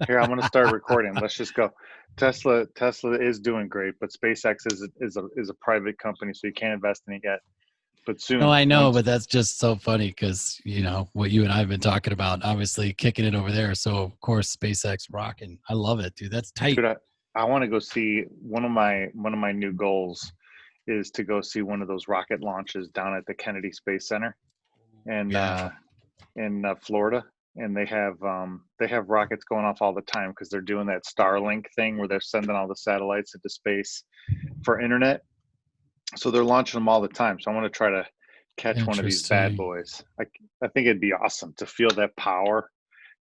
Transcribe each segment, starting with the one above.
Here, I'm gonna start recording. Let's just go. Tesla is doing great, but SpaceX is a private company, so you can't invest in it yet. But No, soon, I know, once but that's just so funny because, what you and I have been talking about, obviously kicking it over there. So, of course, SpaceX rocking. I love it, dude. That's tight. dude, I want to go see one of my new goals is to go see one of those rocket launches down at the Kennedy Space Center and Yeah. in Florida, and they have rockets going off all the time because they're doing that Starlink thing where they're sending all the satellites into space for internet. So they're launching them all the time. So I want to try to catch one of these bad Interesting. boys. I think it'd be awesome to feel that power,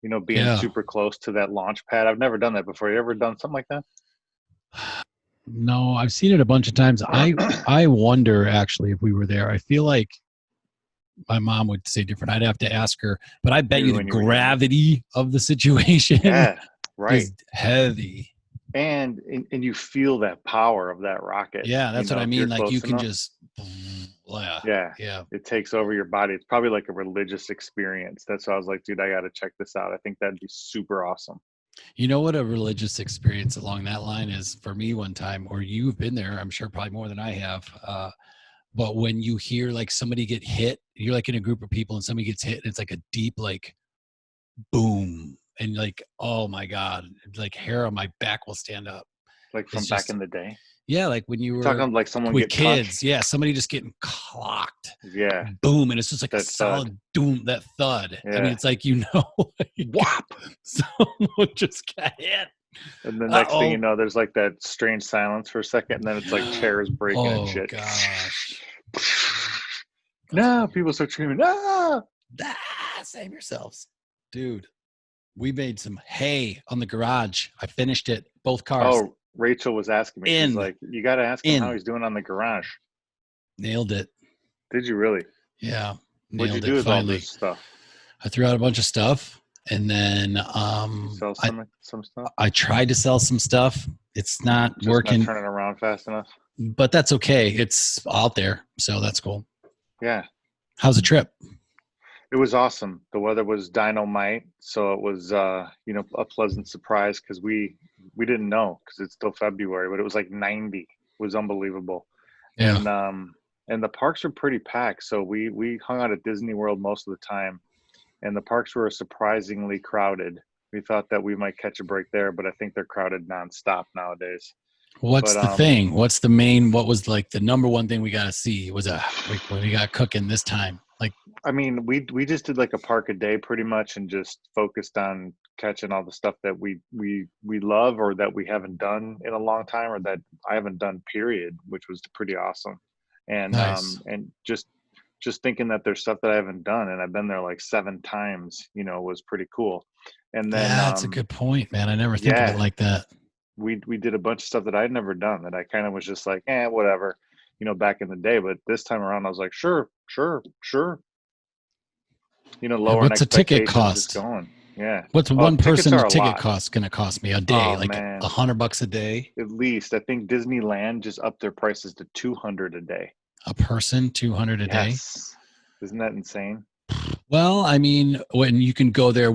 being Yeah. super close to that launch pad. I've never done that before. You ever done something like that? No, I've seen it a bunch of times. I wonder actually if we were there. I feel like my mom would say different. I'd have to ask her, but I bet Maybe you the when you were younger. gravity of the situation Yeah, right. is heavy. And you feel that power of that rocket, Yeah, that's what I if you're mean. Like you close can enough. just, yeah, Yeah, yeah. it takes over your body. It's probably like a religious experience. That's why I was like, dude, I got to check this out. I think that'd be super awesome. You know what a religious experience along that line is for me one time, or you've been there, I'm sure probably more than I have. But when you hear like somebody get hit, you're like in a group of people and somebody gets hit and it's like a deep, like boom. And like, oh my God, like hair on my back will stand up. Like It's from back just, in the day. yeah, like when you You're were talking like someone with get punched. kids. Yeah, somebody just getting clocked. Yeah, Boom. And it's just like a that thud. solid doom, that thud. I mean, Yeah. it's like, like Whop. someone just got hit. And the next thing you Uh-oh. know, there's like that strange silence for a second, and then it's like chairs breaking and Oh shit. gosh. That's No, funny. people start screaming, ah! Save yourselves. Dude, we made some hay on the garage. I finished it. Both cars. Oh, Rachel was asking me. She's In. like, you got to ask him how In. he's doing on the garage. Nailed it. Did you really? Yeah. What'd you Nailed do it with all finally. this stuff? I threw out a bunch of stuff and then You sell I some stuff? I tried to sell some stuff. It's not Just not working, turning around fast enough? but that's okay. It's out there. So that's cool. Yeah. How's the trip? It was awesome. The weather was dynamite, so it was a pleasant surprise because we didn't know because it's still February, but it was like 90. It was unbelievable. Yeah. And the parks were pretty packed, so we hung out at Disney World most of the time, and the parks were surprisingly crowded. We thought that we might catch a break there, but I think they're crowded nonstop nowadays. What's But the thing? What was like the number one thing we got to see was like what we got cooking this time? Like, I mean, we just did like a park a day pretty much, and just focused on catching all the stuff that we love or that we haven't done in a long time or that I haven't done period, which was pretty awesome. nice. And just thinking that there's stuff that I haven't done and I've been there like 7 times, was pretty cool. And then That's a good point, man. I never think of it yeah, like that. we did a bunch of stuff that I'd never done that I kind of was just like, whatever, back in the day. But this time around, I was like, sure, sure, sure. And Lowering what's a ticket expectations, just cost? going. Yeah. What's Oh, one tickets person a are a ticket lot. cost going to cost me a day? Oh Like man, $100 a day? at least I think Disneyland just upped their prices to 200 a day. A person, 200 a day? Yes, isn't that insane? Well, I mean, when you can go there,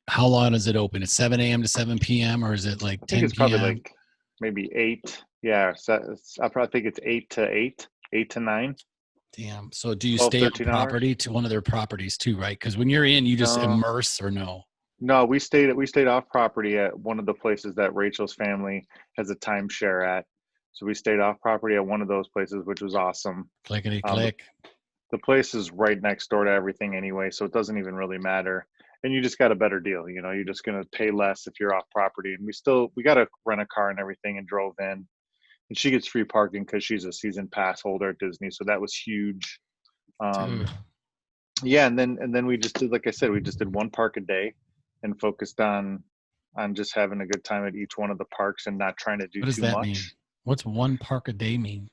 how long is it open? It's 7 a.m. to 7 p.m. or is it like I think 10 it's probably p.m.? like maybe 8. Yeah, so I probably think it's 8 to 8, 8 to 9, Damn. So do you 12, stay on 13 hours. property to one of their properties too, right? Because when you're in, you just No, immerse or no? no, we stayed off property at one of the places that Rachel's family has a timeshare at. So we stayed off property at one of those places, which was awesome. Clickety Um, the, click. the place is right next door to everything anyway, so it doesn't even really matter. And you just got a better deal. You're just gonna pay less if you're off property. And we got to rent a car and everything and drove in. And she gets free parking because she's a season pass holder at Disney, so that was huge. Dude, Um, yeah, and then we just did, like I said, we just did one park a day and focused on just having a good time at each one of the parks and not trying to do what does too that mean? much. What's one park a day mean?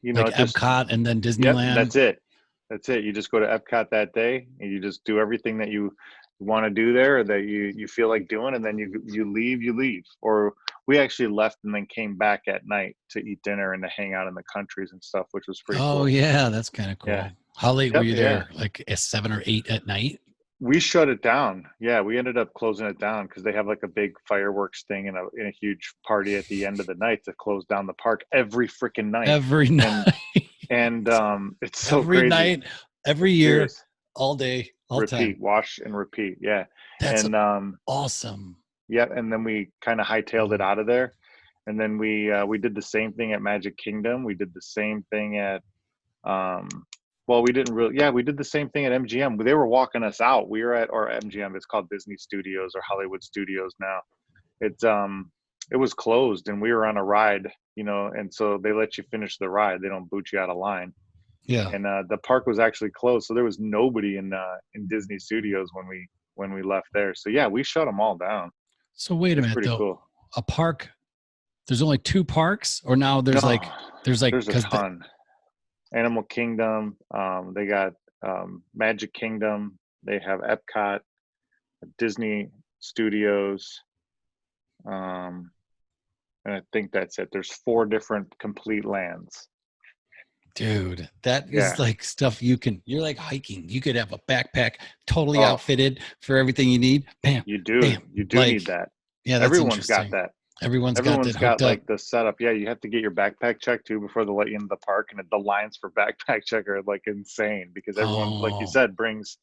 Like Just Epcot and then yep, Disneyland? that's it. That's it. You just go to Epcot that day and you just do everything that you want to do there or that you feel like doing, and then you leave. Or we actually left and then came back at night to eat dinner and to hang out in the countries and stuff, which was pretty Oh cool. yeah, that's kind of Yeah. cool. How late were Yep. you Yeah. there? Like at 7 or 8 at night? We shut it down. Yeah, we ended up closing it down because they have like a big fireworks thing and a huge party at the end of the night to close down the park every freaking night. Every And night, it's so every crazy. night, every year, Serious. all day, all time. Repeat, wash and repeat. Yeah. That's And awesome. yeah, and then we kind of hightailed it Mm. out of there. And then we did the same thing at Magic Kingdom. We did the same thing at um well, we didn't really, yeah, we did the same thing at MGM. They were walking us out. We were at, or MGM, it's called Disney Studios or Hollywood Studios now. It was closed and we were on a ride, and so they let you finish the ride. They don't boot you out of line. Yeah. And the park was actually closed, so there was nobody in Disney Studios when we left there. So yeah, we shut them all down. So wait a It's minute pretty though. cool. A park, there's only two parks, or now there's No, like there's a because ton. Animal Kingdom. They got Magic Kingdom. They have Epcot, Disney Studios, um, and I think that's it. There's four different complete lands. dude, that is Yeah. like stuff you're like hiking. You could have a backpack totally Oh, outfitted for everything you need. Bam, you do. bam. You do need Like, that. yeah, that's Everyone's got interesting. that. Everyone's got Everyone's that got hooked up. like the setup. Yeah, you have to get your backpack checked too before they let you into the park, and the lines for backpack check are like insane because everyone, like you Oh, said, brings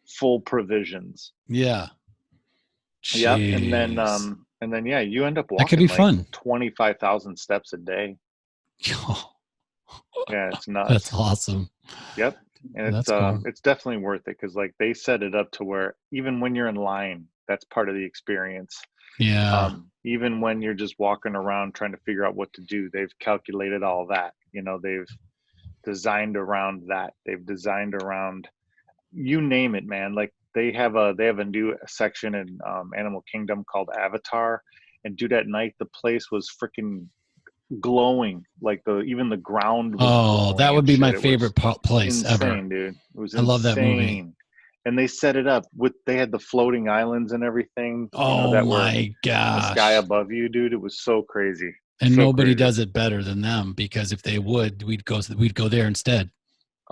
full provisions. yeah. Yep, Jeez. and then yeah, you end up That could be walking like fun. 25,000 steps a day. Yeah, it's That's nuts. awesome. Yep. And That's cool. it's definitely worth it because like they set it up to where even when you're in line, that's part of the experience. Yeah. Even when you're just walking around trying to figure out what to do, they've calculated all that. They've designed around that. They've designed around you name it, man. Like they have a new section in Animal Kingdom called Avatar, and dude, at night the place was freaking glowing. Like the even the ground was Oh, that glowing would and be shit. my It was favorite place ever. insane, dude. It was I love that movie. insane. And they set it up with they had the floating islands and everything, Oh that were my in the sky gosh. above you, dude. It was so crazy. And So nobody crazy. does it better than them, because if they would, we'd go there instead.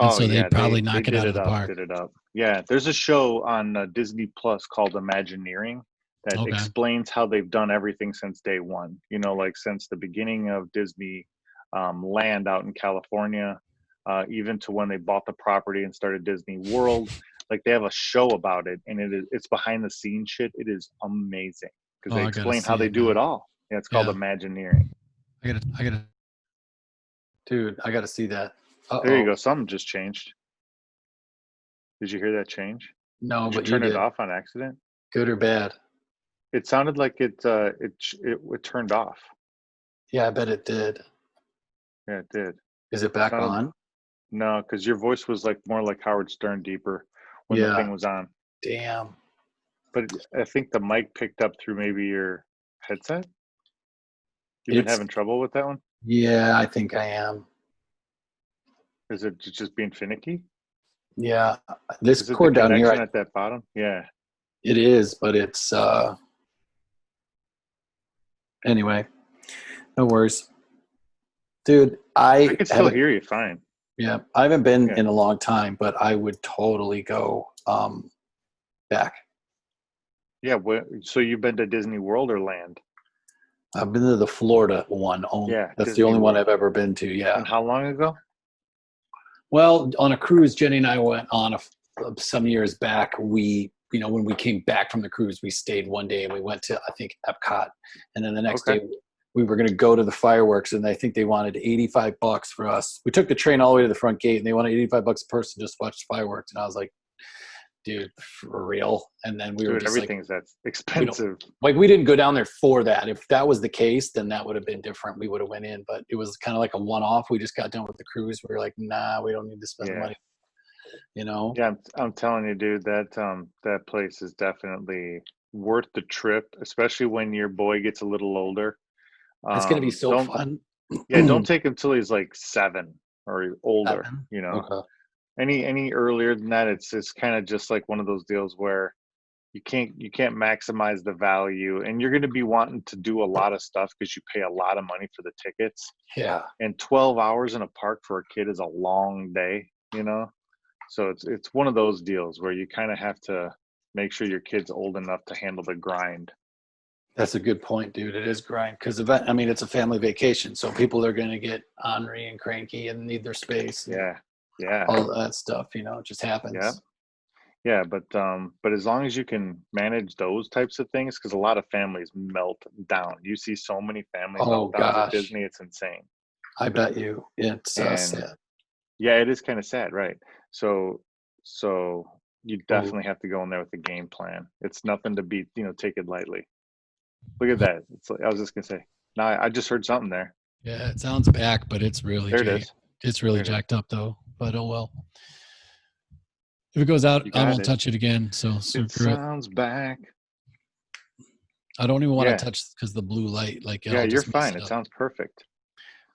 And Oh so yeah, they'd they probably they knock it did out of it the up, park. did it up. Yeah, there's a show on Disney Plus called Imagineering that Okay. explains how they've done everything since day one. Like since the beginning of Disney Land out in California, even to when they bought the property and started Disney World. Like they have a show about it, and it's behind the scenes shit. It is amazing because Oh, they I gotta explain how see they it do it now. all. Yeah, it's called Yeah. Imagineering. I gotta dude, I gotta see that. There you Uh-oh. go. Something just changed. Did you hear that change? No, Did you but you turn it did. off on accident? Good or bad? It sounded like it turned off. Yeah, I bet it did. Yeah, it did. Is it It back sounded on? no, because your voice was like more like Howard Stern, deeper when the Yeah. thing was on. Damn. But I think the mic picked up through maybe your headset. You've been It's having trouble with that one. yeah, I think I am. Is it just being finicky? Yeah. This Is it the cord down here, connection at that bottom? Yeah. it is, but it's anyway, no worries. Dude, I I could still haven't hear you fine. yeah, I haven't been Yeah. in a long time, but I would totally go back. Yeah. So you've been to Disney World or Land? I've been to the Florida one. Yeah, That's the Disney only one World. I've ever been to. Yeah. And how long ago? Well, on a cruise, Jenny and I went on some years back. When we came back from the cruise, we stayed one day and we went to, I think, Epcot. And then the next Okay. day, we were going to go to the fireworks, and I think they wanted $85 for us. We took the train all the way to the front gate, and they wanted $85 a person just to watch the fireworks. And I was like, dude, for real? And then we were Dude, just like, everything's that's we don't expensive. like we didn't go down there for that. If that was the case, then that would have been different. We would have went in, but it was kind of like a one-off. We just got done with the cruise. We were like, nah, we don't need to spend the Yeah. money, you know? Yeah, I'm telling you, dude, that place is definitely worth the trip, especially when your boy gets a little older. It's gonna be so Don't fun. Yeah, don't take him till he's like 7 or older, 7. you know. Okay. Any earlier than that, it's kind of just like one of those deals where you can't maximize the value, and you're going to be wanting to do a lot of stuff because you pay a lot of money for the tickets. Yeah. And 12 hours in a park for a kid is a long day, you know. So it's one of those deals where you kind of have to make sure your kid's old enough to handle the grind. That's a good point, dude. It is grind because I mean it's a family vacation, so people are going to get ornery and cranky and need their space and Yeah, yeah, all that stuff. You know, it just yeah, happens. yeah. But as long as you can manage those types of things, because a lot of families melt down. You see so many family Oh meltdowns at gosh, Disney, it's insane. I bet you it's And sad. yeah, it is kind of sad, right? So, so you Oh, definitely have to go in there with a game plan. It's nothing to be, take it lightly. Look at that. It's like, I was just gonna say. No, I just heard something there. yeah, it sounds back, but it's really There it is. it's really There it is. jacked up though. But oh well. If it goes out, You I got won't it. touch it again. So It screw it. sounds back. I don't even want to Yeah, touch because the blue light, like yeah. it'll You're just mess fine. it It up, sounds perfect,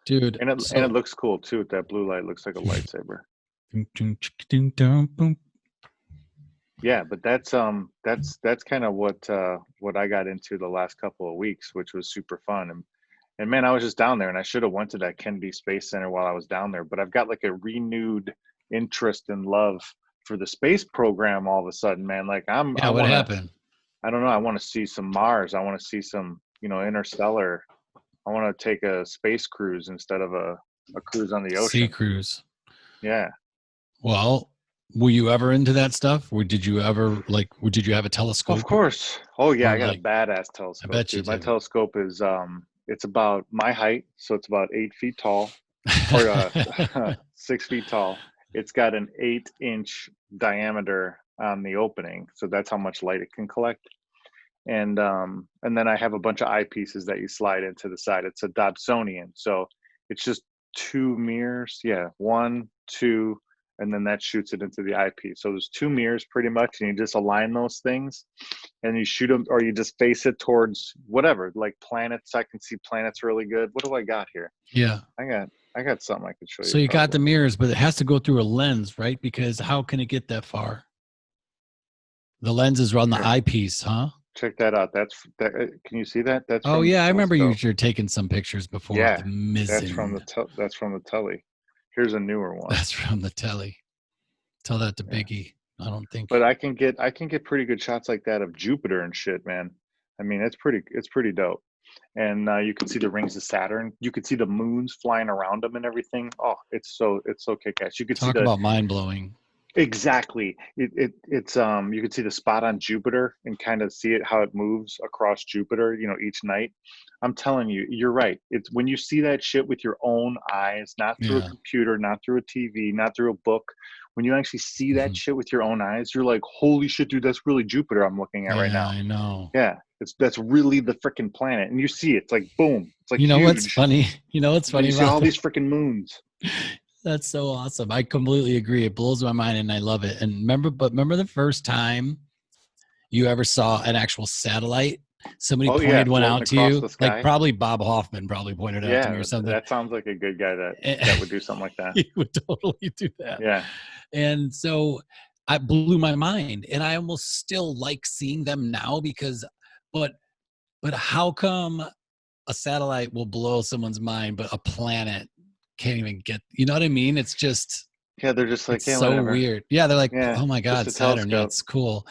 dude. and it So looks cool too. That blue light looks like a lightsaber. Yeah, but that's kind of what I got into the last couple of weeks, which was super fun. And man, I was just down there, and I should have went to that Kennedy Space Center while I was down there. But I've got like a renewed interest and love for the space program all of a sudden, man. Like yeah, what happened? I don't know, I want to see some Mars. I want to see some, interstellar. I want to take a space cruise instead of a cruise on the Sea ocean. cruise. Yeah. Well, were you ever into that stuff? Or did you ever did you have a Of telescope course. Oh yeah, I or got a like? badass I telescope, bet you dude. My do. telescope is it's about my height, so it's about 8 feet tall, or 6 feet tall. It's got an 8-inch diameter on the opening, so that's how much light it can collect. And then I have a bunch of eyepieces that you slide into the side. It's a Dobsonian, so it's just two mirrors. Yeah, one, two, and then that shoots it into the eyepiece. So there's two mirrors pretty much, and you just align those things, and you shoot them, or you just face it towards whatever, like planets. I can see planets really good. What do I got here? Yeah. I got something I could show So you you got the probably. mirrors, but it has to go through a lens, right? Because how can it get that far? The lens is on the Here, eyepiece, huh? check that out. That's that. Can you see that? That's Oh from the yeah, I remember telescope. you're taking some pictures before of Yeah, the mizzen. that's from the telly. Here's a newer one. That's from the telly. Tell that to Yeah. Biggie. I don't think. But I can get pretty good shots like that of Jupiter and shit, man. I mean, it's pretty dope. And you can see the rings of Saturn. You could see the moons flying around them and everything. Oh, it's so kick-ass. You could see Talk the about mind blowing. exactly. It's you could see the spot on Jupiter and kind of see it how it moves across Jupiter, each night. I'm telling you, you're right. It's when you see that shit with your own eyes, not through a Yeah. computer, not through a TV, not through a book. When you actually see that Mhm. shit with your own eyes, you're like, holy shit, dude, that's really Jupiter I'm looking at right Yeah, now. I know. Yeah, that's really the freaking planet. And you see it, it's like boom, it's like You know what's huge. funny? You know what's And then funny you see about all that? these freaking moons. That's so awesome. I completely agree. It blows my mind and I love it. And remember the first time you ever saw an actual satellite? Somebody Oh yeah, pointed one floating out to across you, the like sky. probably Bob Hoffman probably pointed it out to me or Yeah, something. that sounds like a good guy that And that would do something like that. he would totally do that. Yeah. And so I blew my mind. And I almost still like seeing them now because, but how come a satellite will blow someone's mind, but a planet can't even get, you know what I mean? It's just, Yeah, they're just like, it's yeah, so whatever. weird. Yeah. They're like, Yeah, oh my just God, a Saturn. Yeah, telescope. it's cool.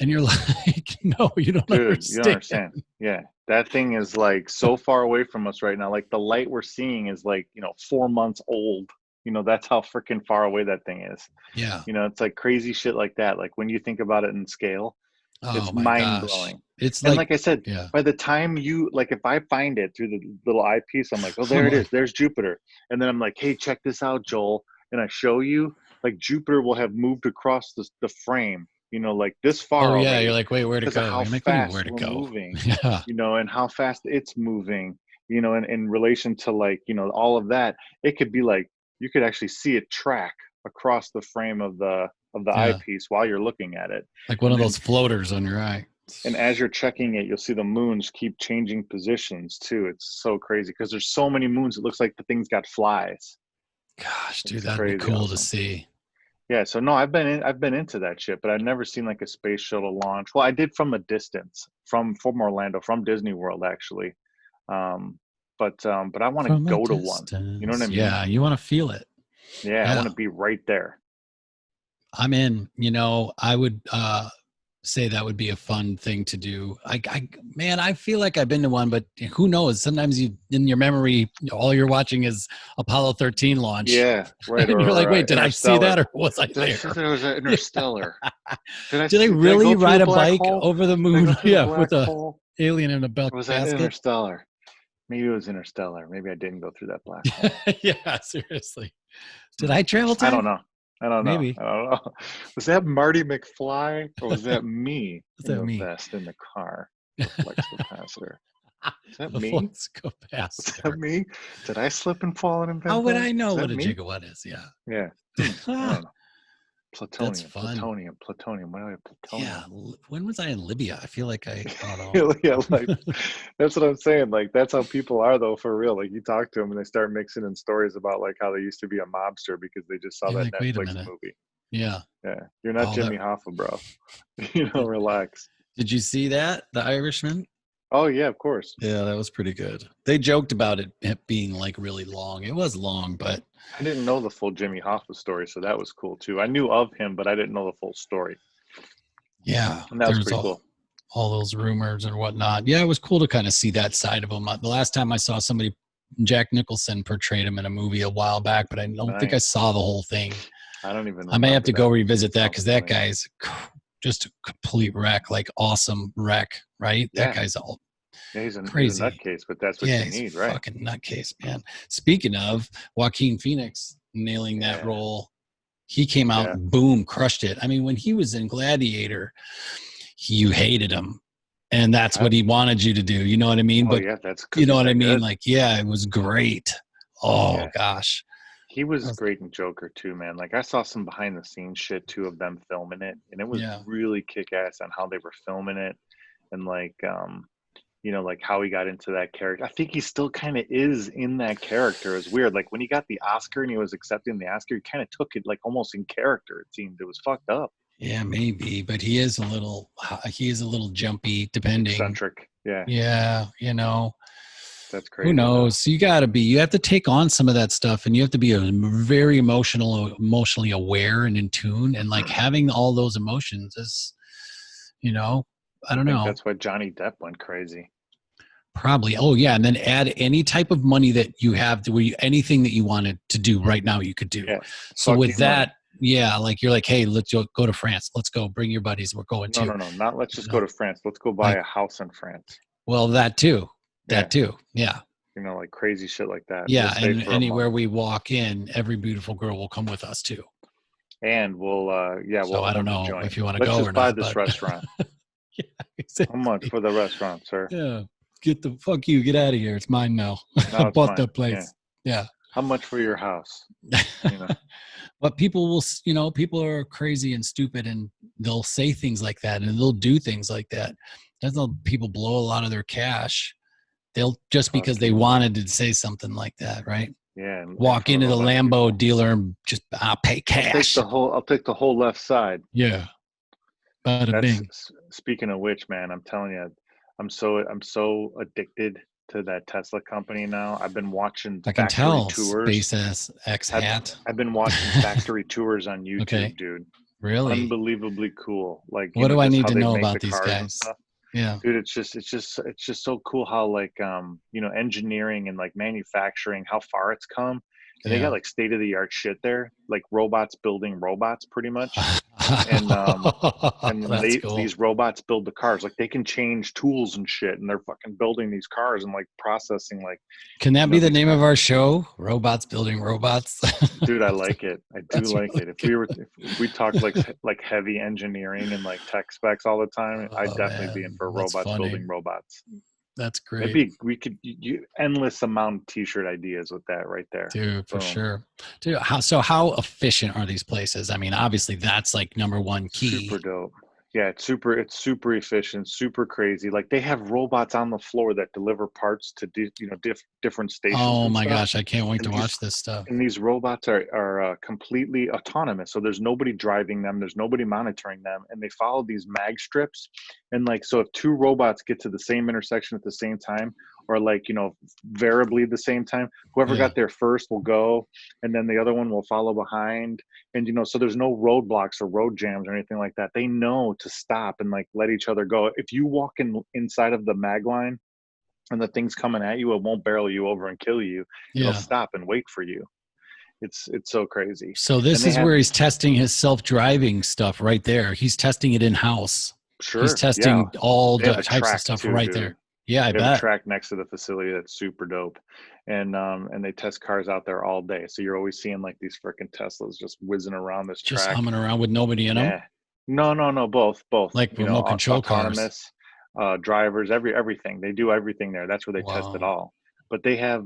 And you're like, no, you don't Dude, you don't understand. understand. Yeah, that thing is like so far away from us right now. Like the light we're seeing is like, 4 months old. That's how freaking far away that thing is. Yeah. It's like crazy shit like that. Like when you think about it in scale, Oh it's my mind gosh. blowing. It's And like, like I said, yeah. by the time like if I find it through the little eyepiece, I'm like, oh, I'm there it is. like, There's Jupiter. And then I'm like, hey, check this out, Joel. And I show you, like Jupiter will have moved across the frame, like this oh far yeah. You're already like, wait, where'd it because of go? how You're like, what do you mean, fast where'd it we're go? moving, Yeah. and how fast it's moving, in relation to like, all of that. It could be like you could actually see it track across the frame of the Yeah. eyepiece while you're looking at it. Like one And of then those floaters on your eye. and as you're checking it, you'll see the moons keep changing positions too. It's so crazy because there's so many moons. It looks like the thing's got flies. Gosh, dude, It's that'd be crazy cool to awesome. see. Yeah. So no, I've been into that shit, but I've never seen like a space shuttle launch. Well, I did from a distance, from Orlando, from Disney World actually. Um, but I want to From a go to one. You know what I distance. mean? Yeah, you want to feel it. Yeah, I Yeah. want to be right there. I'm in, I would say that would be a fun thing to do. Man, I feel like I've been to one, but who knows? Sometimes you, in your memory, all you're watching is Apollo 13 launch, Yeah, right. and you're Or like, wait, did I see that Interstellar. or was I Did I say there? there was an Yeah. Interstellar? Did I Do they see? Did I really go through ride the a black bike hole? over the Did I moon? go through the Yeah, with black a hole? alien in a Or was that basket. Interstellar? Maybe it was Interstellar. Maybe I didn't go through that black hole. Yeah, seriously. Did Hmm. I travel I time? don't know. I don't know. Maybe. I don't know. Was that Marty McFly or was that me Is in that the me? vest in the car? The flex capacitor. Is that The me? flux Was capacitor. that me? Did I slip and fall and How invent would that? I Was know that what a me? gigawatt is? Yeah. Yeah. I don't know. That's Plutonium, fun. plutonium, plutonium. Why do I have Yeah. plutonium? When was I in Libya? I feel like I don't know. Yeah, like that's what I'm saying. Like that's how people are though, for real. Like you talk to them and they start mixing in stories about like how they used to be a mobster because they just saw You're that like, wait a Netflix minute. movie. Yeah. Yeah. You're not Oh, that. Jimmy Hoffa, bro. You know, Did, relax. did you see that? The Irishman? Oh yeah, of course. Yeah, that was pretty good. They joked about it being like really long. It was long, but I didn't know the full Jimmy Hoffa story, so that was cool too. I knew of him, but I didn't know the full story. yeah, And that was there's pretty cool. all those rumors and whatnot. Yeah, it was cool to kind of see that side of him. The last time I saw somebody, Jack Nicholson portrayed him in a movie a while back, but I don't think I Nice. saw the whole thing. I don't even I may have remember to go that. revisit that Sounds because that funny. guy's just a complete wreck, like awesome wreck, right? That Yeah. gay's all Yeah, he's a crazy. nutcase, but that's what Yeah, you he's need, a right? fucking nutcase, man. Speaking of Joaquin Phoenix nailing that Yeah. role, he came out Yeah. and boom, crushed it. I mean, when he was in Gladiator, you hated him. And that's I, what he wanted you to do. You know what I mean? oh But yeah, that's you because know he's what I that mean? good. Like, yeah, it was great. Oh Yeah. gosh. He I was was- great in Joker too, man. Like I saw some behind the scenes shit too of them filming it, and it was yeah. really kick ass on how they were filming it, and like you know, like how he got into that character. I think he still kind of is in that character. It's weird. Like when he got the Oscar and he was accepting the Oscar, he kind of took it like almost in character. It seemed it was fucked up, Yeah, maybe, but he is a little jumpy depending. eccentric. Yeah, Yeah, you know, that's who crazy though. knows? You have to take on some of that stuff and you have to be a very emotionally aware and in tune and like having all those emotions is, you know, I I don't think know. that's why Johnny Depp went crazy. Probably. Oh yeah, and then add any type of money that you have to anything that you wanted to do right now you could do. Yeah, So fuck with you, money. that, yeah, like you're like, hey, let's go to France. Let's go. Bring your buddies. We're going No, to. no, no. Not let's You just go know, to France. Let's go buy like, a house in France. well, that too. Yeah, That too. Yeah. you know, like crazy shit like that. We'll Yeah. stay And for a anywhere month, we walk in, every beautiful girl will come with us too. and yeah, So we'll I don't open a know joint. if you want to Let's go or just buy not, this but restaurant. yeah, How much exactly. for the restaurant, sir? Yeah. Get the fuck you. Get out of here. It's mine now. I Now it's bought mine. that Yeah. place. Yeah. How much for your house? You know. But people will, people are crazy and stupid and they'll say things like that and they'll do things like that. That's how people blow a lot of their cash. They'll just Fuck because they you, money. wanted to say something like that, right? Yeah, in Walk front into of a the lot of Lambo people. dealer and just, I'll pay cash. I'll take the whole left side. Yeah. Bada That's bing. speaking of which, man, I'm telling you, I'm so addicted to that Tesla company now. I've been watching I can factory tell tours. Space X I've hat. I've been watching factory tours on Okay. YouTube, dude. Really? Unbelievably cool. Like, you What know, do I just need how to they know make the about these cars and guys? stuff. Yeah. Dude, it's just so cool how like you know, engineering and like manufacturing, how far it's come. And they got Yeah. like state of the art shit there, like robots building robots pretty much. And then That's cool. these robots build the cars. Like they can change tools and shit, and they're fucking building these cars and like processing like, Can that you be know, the these name kind of of our show? Robots building robots. dude, I like it. I do That's like really it. good. If we talked like heavy engineering and like tech specs all the time, I'd Oh definitely be in man, for that's robots funny. building robots. That's It'd great, be we could endless amount of t-shirt ideas with that right there. dude, for Boom. sure. Dude, how efficient are these places? I mean, obviously that's like number one Super key. dope. Yeah, it's super efficient, super crazy. Like they have robots on the floor that deliver parts to different stations Oh and my stuff. gosh, I can't wait to And these watch this stuff. and these robots are completely autonomous. So there's nobody driving them, there's nobody monitoring them, and they follow these mag strips. And like so, if two robots get to the same intersection at the same time, or like, variably the same time. Whoever Yeah. got there first will go, and then the other one will follow behind. And so there's no roadblocks or road jams or anything like that. They know to stop and like let each other go. If you walk inside of the mag line and the thing's coming at you, it won't barrel you over and kill you. It'll Yeah. stop and wait for you. It's so crazy. So And this they is have, where he's testing his self-driving stuff right there. He's testing it in house. He's sure, yeah, testing all they have a types of track stuff too, right dude. there. Yeah, I They have a bet. track next to the facility that's super dope. And they test cars out there all day. So you're always seeing like these freaking Teslas just whizzing around this Just track. humming around with nobody in them, Yeah. No, both, like remote control cars. autonomous, drivers, everything. They do everything there. That's where they test it Wow. all. But they have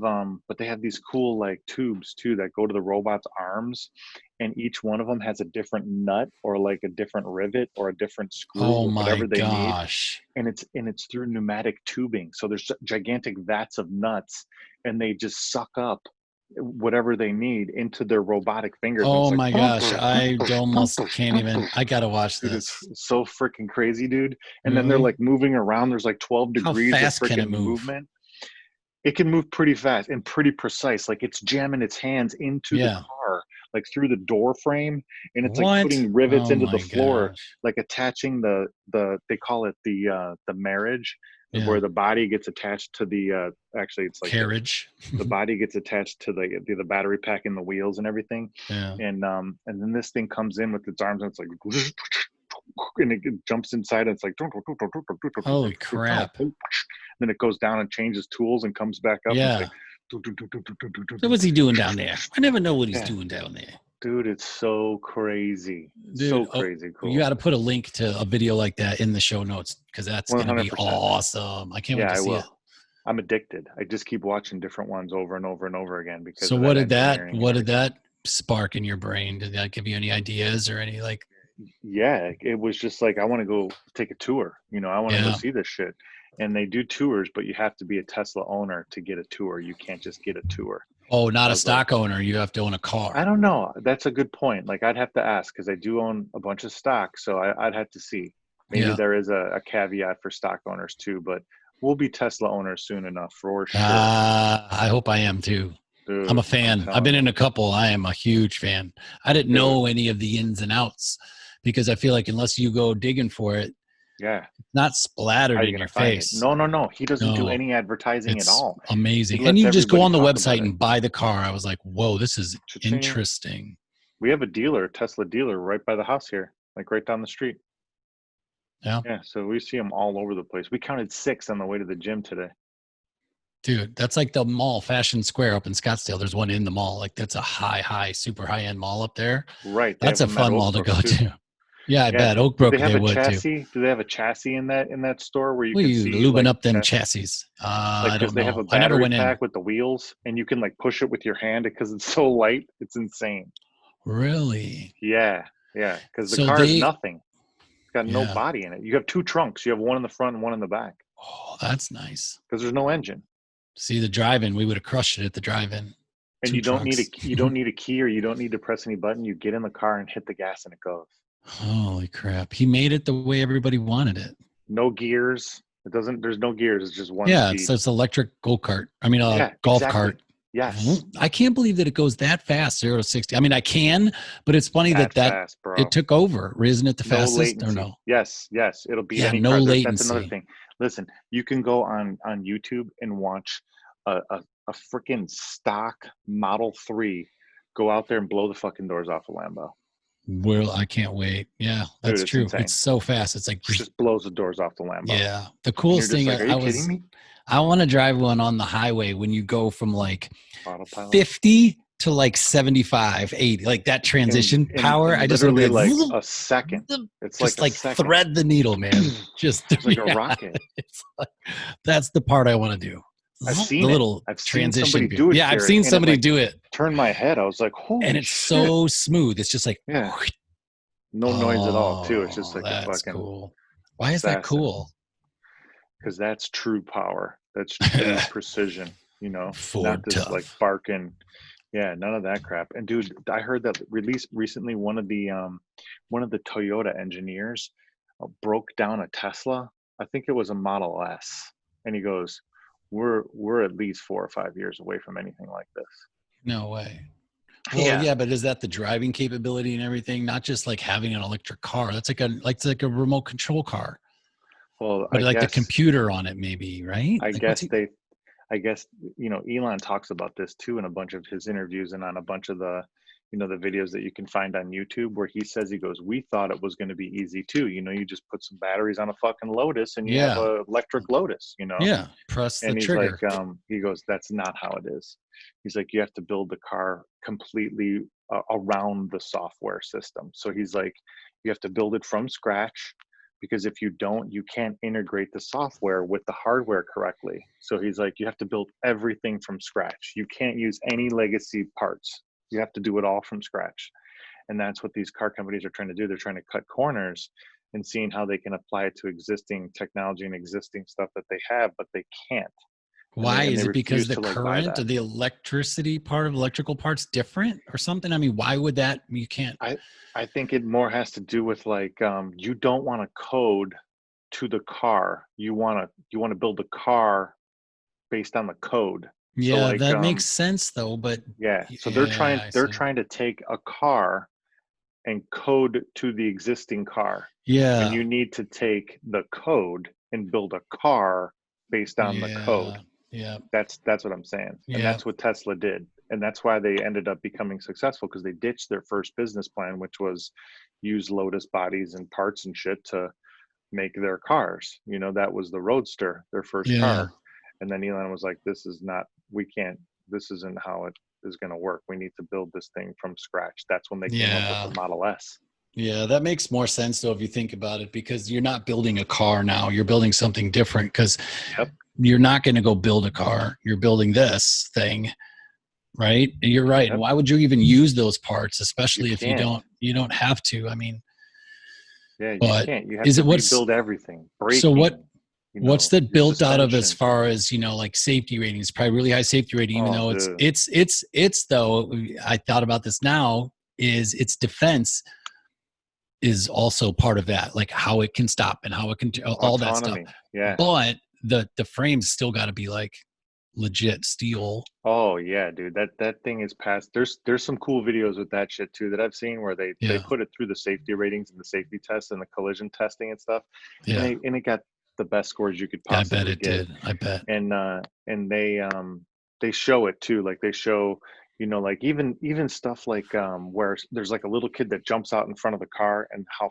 these cool like tubes too that go to the robot's arms, and each one of them has a different nut or like a different rivet or a different screw Oh or my whatever they need. gosh. And it's through pneumatic tubing. So there's gigantic vats of nuts, and they just suck up whatever they need into their robotic fingers, and Oh it's like my gosh. I almost can't even. I gotta watch dude, it's this. so freaking crazy, dude. And then they're Really? like moving around. There's like 12 How degrees of fast can it freaking move? movement. It can move pretty fast and pretty precise. Like it's jamming its hands into the Yeah. car, like through the door frame, and it's like What? putting rivets Oh into the my floor, gosh. like attaching the they call it the marriage, Yeah. where the body gets attached to actually it's like Carriage. the body gets attached to the battery pack and the wheels and everything. Yeah. And then this thing comes in with its arms, and it's like and it jumps inside, and it's like Holy crap. then it goes down and changes tools and comes back up, and it's Yeah. like So what's he doing down there? I never know what he's yeah, doing down there. dude, it's so crazy, Dude, so oh, crazy you cool. got to put a link to a video like that in the show notes because that's going to be 100%. awesome. I can't wait Yeah, to I see it. will. I'm addicted. I just keep watching different ones over and over and over again because So of that what did that engineering and what did everything. that spark in your brain? Did that give you any ideas or any like Yeah, it was just like, I want to go take a tour. I want to go yeah. see this shit. And they do tours, but you have to be a Tesla owner to get a tour. You can't just get a tour. Oh, not I a was like, stock owner, you have to own a I car. don't know. That's a good point. Like, I'd have to ask because I do own a bunch of stock, so I'd have to see. Maybe Yeah. there is a caveat for stock owners too, but we'll be Tesla owners soon enough for sure, I hope I am too. I'm a dude. I'm fan. I've telling been you, in a couple. I am a huge fan. I didn't dude. know any of the ins and outs because I feel like unless you go digging for it, Yeah. it's not How splattered are you in gonna your find it? face. No, no, no. He doesn't do No, any advertising at it's all. He amazing. And lets you just go everybody on the talk about website it. and buy the car. I was like, whoa, this is Cha-ching. interesting. We have a dealer, Tesla dealer, right by the house here, like right down the street. Yeah. Yeah, so we see them all over the place. We counted 6 on the way to the gym today. Dude, that's like the mall, Fashion Square up in Scottsdale. There's one in the mall. Like that's a super high end mall up there. Right, they That's have a them at fun mall to Oakbrook go too. to. Yeah, I Yeah. bet Do they Oakbrook have they a would too. chassis? Do they have a chassis in that store where you Well, can you see lubing like up them chassis? chassis. Like, I because don't they have a know. I never battery went in. pack with the wheels, and you can like push it with your hand because it's so light. It's insane. Really? Yeah, yeah. Because the So car is they, nothing. It's got no yeah. body in it. You have 2 trunks. You have one in the front and one in the back Oh, that's nice. because there's no engine. See the drive-in, we would have crushed it at the drive-in. And 2 trunks. you don't need a key, or you don't need to press any button. You get in the car and hit the gas, and it goes. Holy crap. He made it the way everybody wanted it. No gears. It doesn't. There's no gears. It's just one Yeah, speed. so it's electric go-kart. I mean, a Yeah, golf exactly. cart. Yes, I can't believe that it goes that fast, 0 to 60. I mean, I can, but it's funny that that fast, it bro. took over. Isn't it the No fastest or latency. no? Yes, yes. It'll beat Yeah, any no car. That's another latency. thing. Listen, you can go on YouTube and watch a freaking stock Model 3 go out there and blow the fucking doors off a Lambo. Well, I can't wait. Yeah, Dude, that's it's true. insane. It's so fast. It's like, Just blows the doors off the Lambo. yeah. The And you're coolest just thing like, are you kidding me? I want to drive one on the highway when you go from like Autopilot. 50 to like 75, 80, like that In transition in power. in I just want to literally be like, like vroom, a second. vroom, It's like just a like second. thread the needle, man. Just, It's like a yeah, rocket. it's like, that's the part I want to do. I've The seen it. little I've seen somebody transition. do it, Yeah, I've Jared, seen and it somebody like do it. turned my head. I was like, And holy it's shit. so smooth. It's just like, Yeah. No noise at all, too. It's just oh, like a that's fucking cool. Why is that assassin. cool? Because that's true power. That's true precision, not Ford this like tough. barking. Yeah, none of that crap. And dude, I heard that released recently, one of the Toyota engineers broke down a Tesla. I think it was a Model S. And he goes, we're at least 4 or 5 years away from anything like this. No way. Well, Yeah. yeah, but is that the driving capability and everything? Not just like having an electric car. That's like a remote control car, Well, but like the computer on it, maybe, right? I Like what's guess he? they I guess, Elon talks about this too in a bunch of his interviews and on a bunch of the videos that you can find on YouTube where he says, he goes, we thought it was going to be easy too. You just put some batteries on a fucking Lotus and you have Yeah, a electric Lotus. yeah. Press the And he's like, trigger. he goes, that's not how it is. He's like, you have to build the car completely around the software system. So he's like, you have to build it from scratch because if you don't, you can't integrate the software with the hardware correctly. So he's like, you have to build everything from scratch. You can't use any legacy parts. You have to do it all from scratch. And that's what these car companies are trying to do. They're trying to cut corners and seeing how they can apply it to existing technology and existing stuff that they have, but they can't. And Why they is it? Because refuse the to like buy current that. or the electricity part of electrical parts different or something? I mean, why would that? You can't. I I think it more has to do with like you don't want to code to the car. You want to build a car based on the code. So Yeah, like that makes sense though. But yeah, so they're yeah, trying I they're see. trying to take a car and code to the existing car when Yeah, you need to take the code and build a car based on the code. yeah, yeah, That's what I'm saying. And yeah. that's what Tesla did. And that's why they ended up becoming successful because they ditched their first business plan, which was use Lotus bodies and parts and shit to make their cars. That was the Roadster, their first Yeah. car. And then Elon was like, this is not, we can't, this isn't how it is going to work. We need to build this thing from scratch. That's when they came up with the Yeah. Model S. Yeah, that makes more sense though if you think about it because you're not building a car now. You're building something different because Yep. you're not going to go build a car. You're building this thing, right? You're right. And Yep. why would you even use those parts, You especially if you can't. don't have to? I mean, Yeah, you but can't. You have is to it what's rebuild everything, so braking, what's that your built out of as suspension. far as, like safety ratings? Probably really high safety rating, even Oh, though it's dude. it's it's it's though I thought about this now is its defense is also part of that, like how it can stop and how it can all that stuff. Autonomy. Yeah. But the frame's still got to be like legit steel. Oh yeah, dude. That thing is past. There's some cool videos with that shit too that I've seen where they Yeah, put it through the safety ratings and the safety tests and the collision testing and stuff, and yeah, it got the best scores you could yeah. I bet possibly it get. did. I bet. And they show it too. Like they show, like even stuff like where there's like a little kid that jumps out in front of the car and how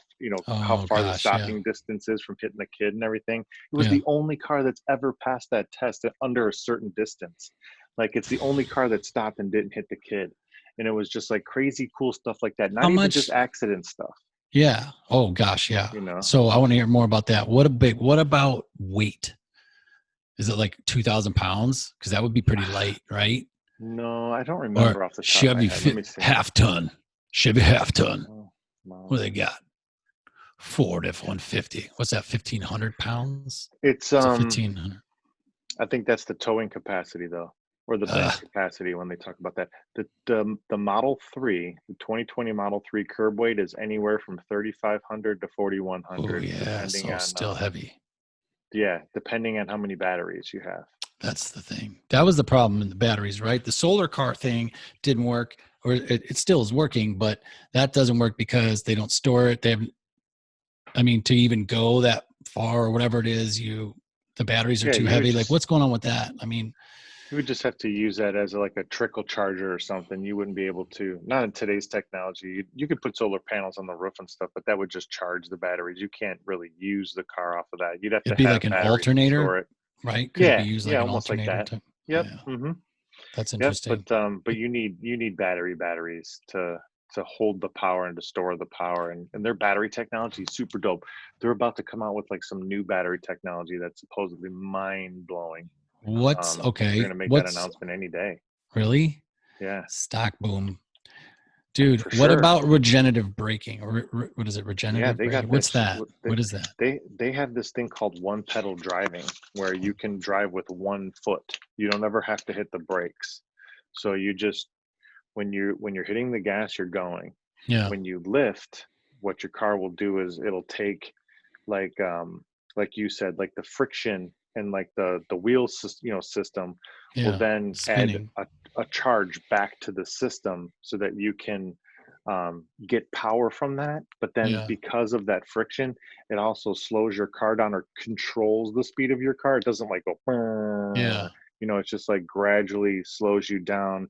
Oh far the gosh, yeah, stopping distance is from hitting the kid and everything. It was yeah. the only car that's ever passed that test at under a certain distance. Like it's the only car that stopped and didn't hit the kid. And it was just like crazy cool stuff like that. How Not even just much? accident stuff, Yeah. Oh gosh, yeah. you know. So I want to hear more about that. What about weight? Is it like 2,000 pounds? Because that would be pretty light, right? No, I don't Or remember off the top of my Chevy head. Let me see. half ton. Chevy half ton. Oh, What do they miles. got? Ford F-150. What's that? 1,500 pounds? It's Is it 1,500? I think that's the towing capacity though, or the Uh, bench capacity when they talk about that. The Model 3, the 2020 Model 3 curb weight is anywhere from 3,500 to oh 4,100 yeah. depending So on still heavy. depending on how many batteries you have. That's the thing. That was the problem in the batteries, right? The solar car thing didn't work, or it still is working, but that doesn't work because they don't store it. They have, I mean, to even go that far or whatever it is, the batteries are Yeah, too heavy. Like, what's going on with that? I mean, you would just have to use that as like a trickle charger or something. You wouldn't be able to, not in today's technology. You could put solar panels on the roof and stuff, but that would just charge the batteries. You can't really use the car off of that. You'd have to it'd be like have an batteries to alternator, store it. right? Could it be Yeah, used yeah, like an almost like alternator that. type? Yep. Yeah, Hmm. that's Yep. interesting. But you need batteries to hold the power and to store the power, and their battery technology is super dope. They're about to come out with like some new battery technology that's supposedly mind blowing. What's They're okay? gonna make that What's announcement any day. really Yeah, stock boom, dude? for What sure. about regenerative braking or what is it? Yeah, Regenerative they braking? got that. What's that? What is that? They have this thing called one pedal driving, where you can drive with one foot. You don't ever have to hit the brakes. So you just when you're hitting the gas, you're going. Yeah. When you lift, what your car will do is it'll take like you said, like the friction. and like the wheel system will Yeah. then add Spinning. a charge back to the system so that you can get power from that. But then Yeah. because of that friction, it also slows your car down or controls the speed of your car. It doesn't like go, Yeah. it's just like gradually slows you down,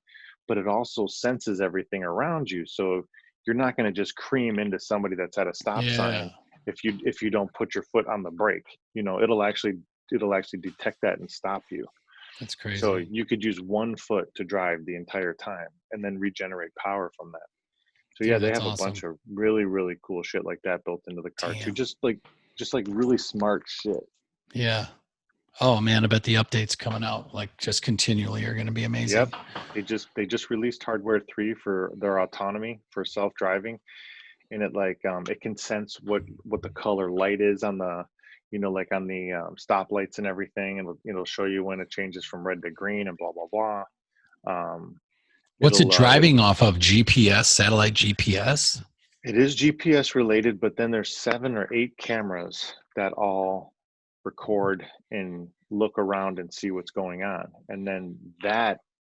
but it also senses everything around you. So you're not going to just cream into somebody that's at a stop Yeah. sign if you don't put your foot on the brake. It'll actually detect that and stop you. That's So crazy. you could use one foot to drive the entire time and then regenerate power from that. So yeah, Dude, they that's have a awesome. bunch of really, really cool shit like that built into the car too. Damn. Just like really smart shit. Yeah. Oh man, I bet the updates coming out like just continually are going to be amazing. Yep. They just released hardware 3 for their autonomy for self-driving, and it can sense what the color light is on the like on the stoplights and everything, and it'll show you when it changes from red to green and blah blah blah. Um, What's it it'll driving off of? GPS, satellite GPS? It is GPS related, but then there's 7 or 8 cameras that all record and look around and see what's going on. And then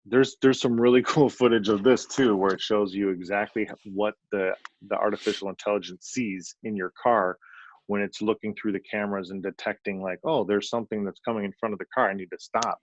there's some really cool footage of this too, where it shows you exactly what the artificial intelligence sees in your car when it's looking through the cameras and detecting like, oh, there's something that's coming in front of the car. I need to stop.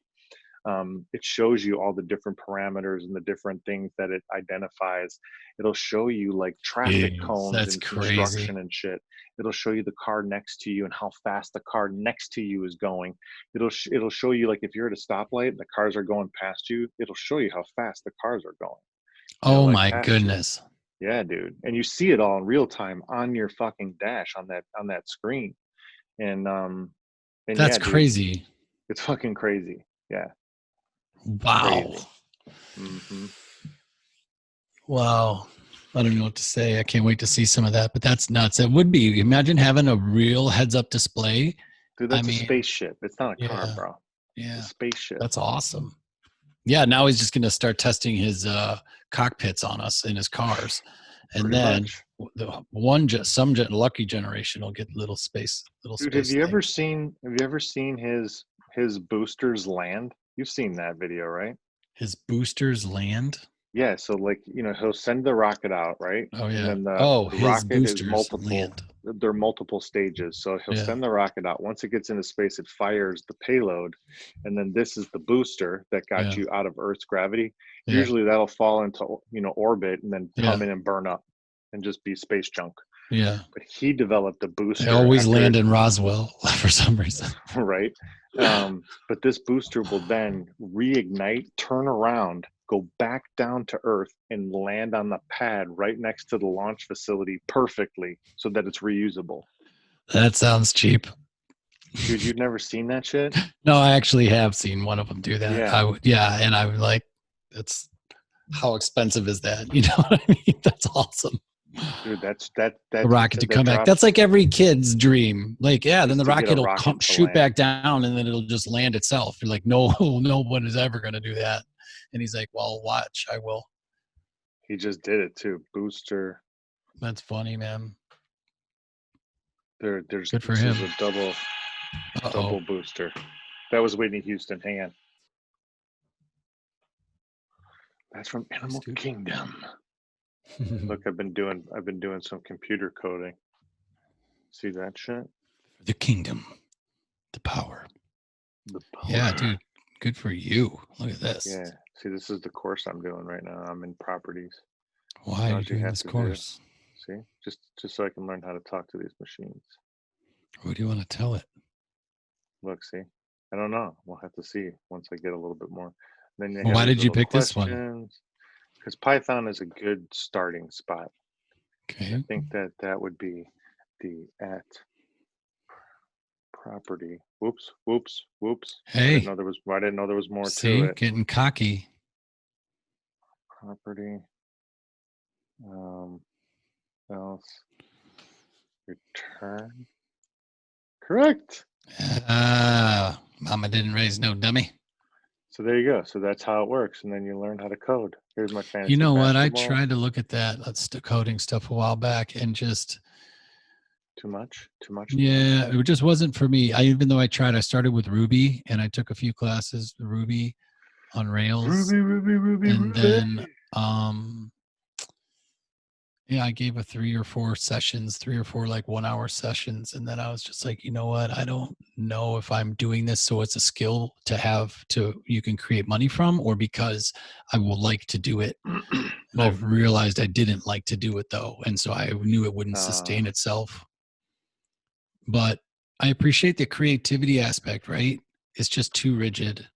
It shows you all the different parameters and the different things that it identifies. It'll show you like traffic Jeez, cones that's and crazy. construction and shit. It'll show you the car next to you and how fast the car next to you is going. It'll show you like if you're at a stoplight and the cars are going past you, it'll show you how fast the cars are going, Oh like my past you. goodness. Yeah, dude. And you see it all in real time on your fucking dash on that screen. And That's yeah, dude, crazy. it's fucking crazy. Yeah, Wow. crazy. Hmm. Wow. I don't know what to say. I can't wait to see some of that, but that's nuts. It would be. Imagine having a real heads up display. Dude, I that's a mean, spaceship. It's not a car, yeah. bro. It's a Yeah. spaceship. That's awesome. Yeah, now he's just going to start testing his cockpits on us in his cars, and Pretty then much. some lucky generation will get little Dude, have space you ever things. seen have you ever seen his boosters land? You've seen that video, right? His boosters land. Yeah, so like, he'll send the rocket out, right? Oh And yeah. then the Oh, the his rocket is boosters multiple land. there are multiple stages. So he'll Yeah. send the rocket out. Once it gets into space, it fires the payload. And then this is the booster that got Yeah. you out of Earth's gravity. Yeah. Usually that'll fall into, orbit and then Yeah. come in and burn up and just be space junk. Yeah. But he developed a They booster always after land it, in Roswell for some reason. right? But this booster will then reignite, turn around, go back down to Earth, and land on the pad right next to the launch facility perfectly so that it's reusable. That sounds cheap. Dude, you've never seen that shit? No, I actually have seen one of them do that. Yeah, Yeah, and I was like, that's how expensive is that? You know what I mean? That's awesome. dude, The that's rocket to that come back. That's drops like every kid's dream. Like, yeah, then is the to get a rocket will rocket to shoot land. back down and then it'll just land itself. You're like, no, no one is ever going to do that. And he's like, well, watch, I will. He just did it too. Booster. That's funny, man. There's Good for this him. is a double Uh-oh. booster. That was Whitney Houston. Hang on. That's from Animal Dude. Kingdom. Look, I've been doing some computer coding. See that shit? The kingdom, the power. The Yeah, power. dude. Good for you. Look at this. Yeah. See, this is the course I'm doing right now. I'm in properties. Why are All you you doing have this to do, course? see, just so I can learn how to talk to these machines. What do you want to tell it? Look, see, I don't know. We'll have to see once I get a little bit more. Then they Well, have why these did you little pick this one? questions. Because Python is a good starting spot. And I Okay. think that would be the at property. Whoops, whoops, whoops. Hey, I didn't know there was more to see, it. getting cocky. Property. Else. Return. Correct. Mama didn't raise no dummy. So there you go. So that's how it works. And then you learn how to code. Here's my You fantasy know what? I basketball. tried to look at that coding stuff a while back and just Too much? Too much? Too much? Yeah, it just wasn't for me. Even though I tried, I started with Ruby and I took a few classes, Ruby on Rails. Ruby, Ruby, Ruby, And Ruby. then, yeah, I gave a 3 or 4 like 1 hour sessions. And then I was just like, you know what? I don't know if I'm doing this so it's a skill to have you can create money from, or because I will like to do it. And I've Both. realized I didn't like to do it though. And so I knew it wouldn't Uh, sustain itself. But I appreciate the creativity aspect, right? It's just too rigid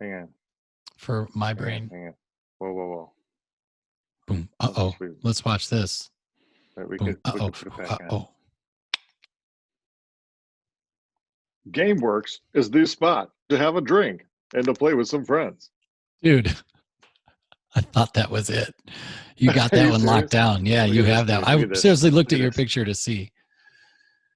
hang on. for my Hang on. brain. Hang on. Whoa, whoa, whoa. Boom. Let's Uh-oh. see. Let's watch this. We Boom. we Uh-oh. could put it back on. Uh-oh. GameWorks is the spot to have a drink and to play with some friends. Dude, I thought that was it. You got that one locked down. Yeah, Look you at this, have that. dude. I Look at this. seriously looked Look at at your this. picture to see.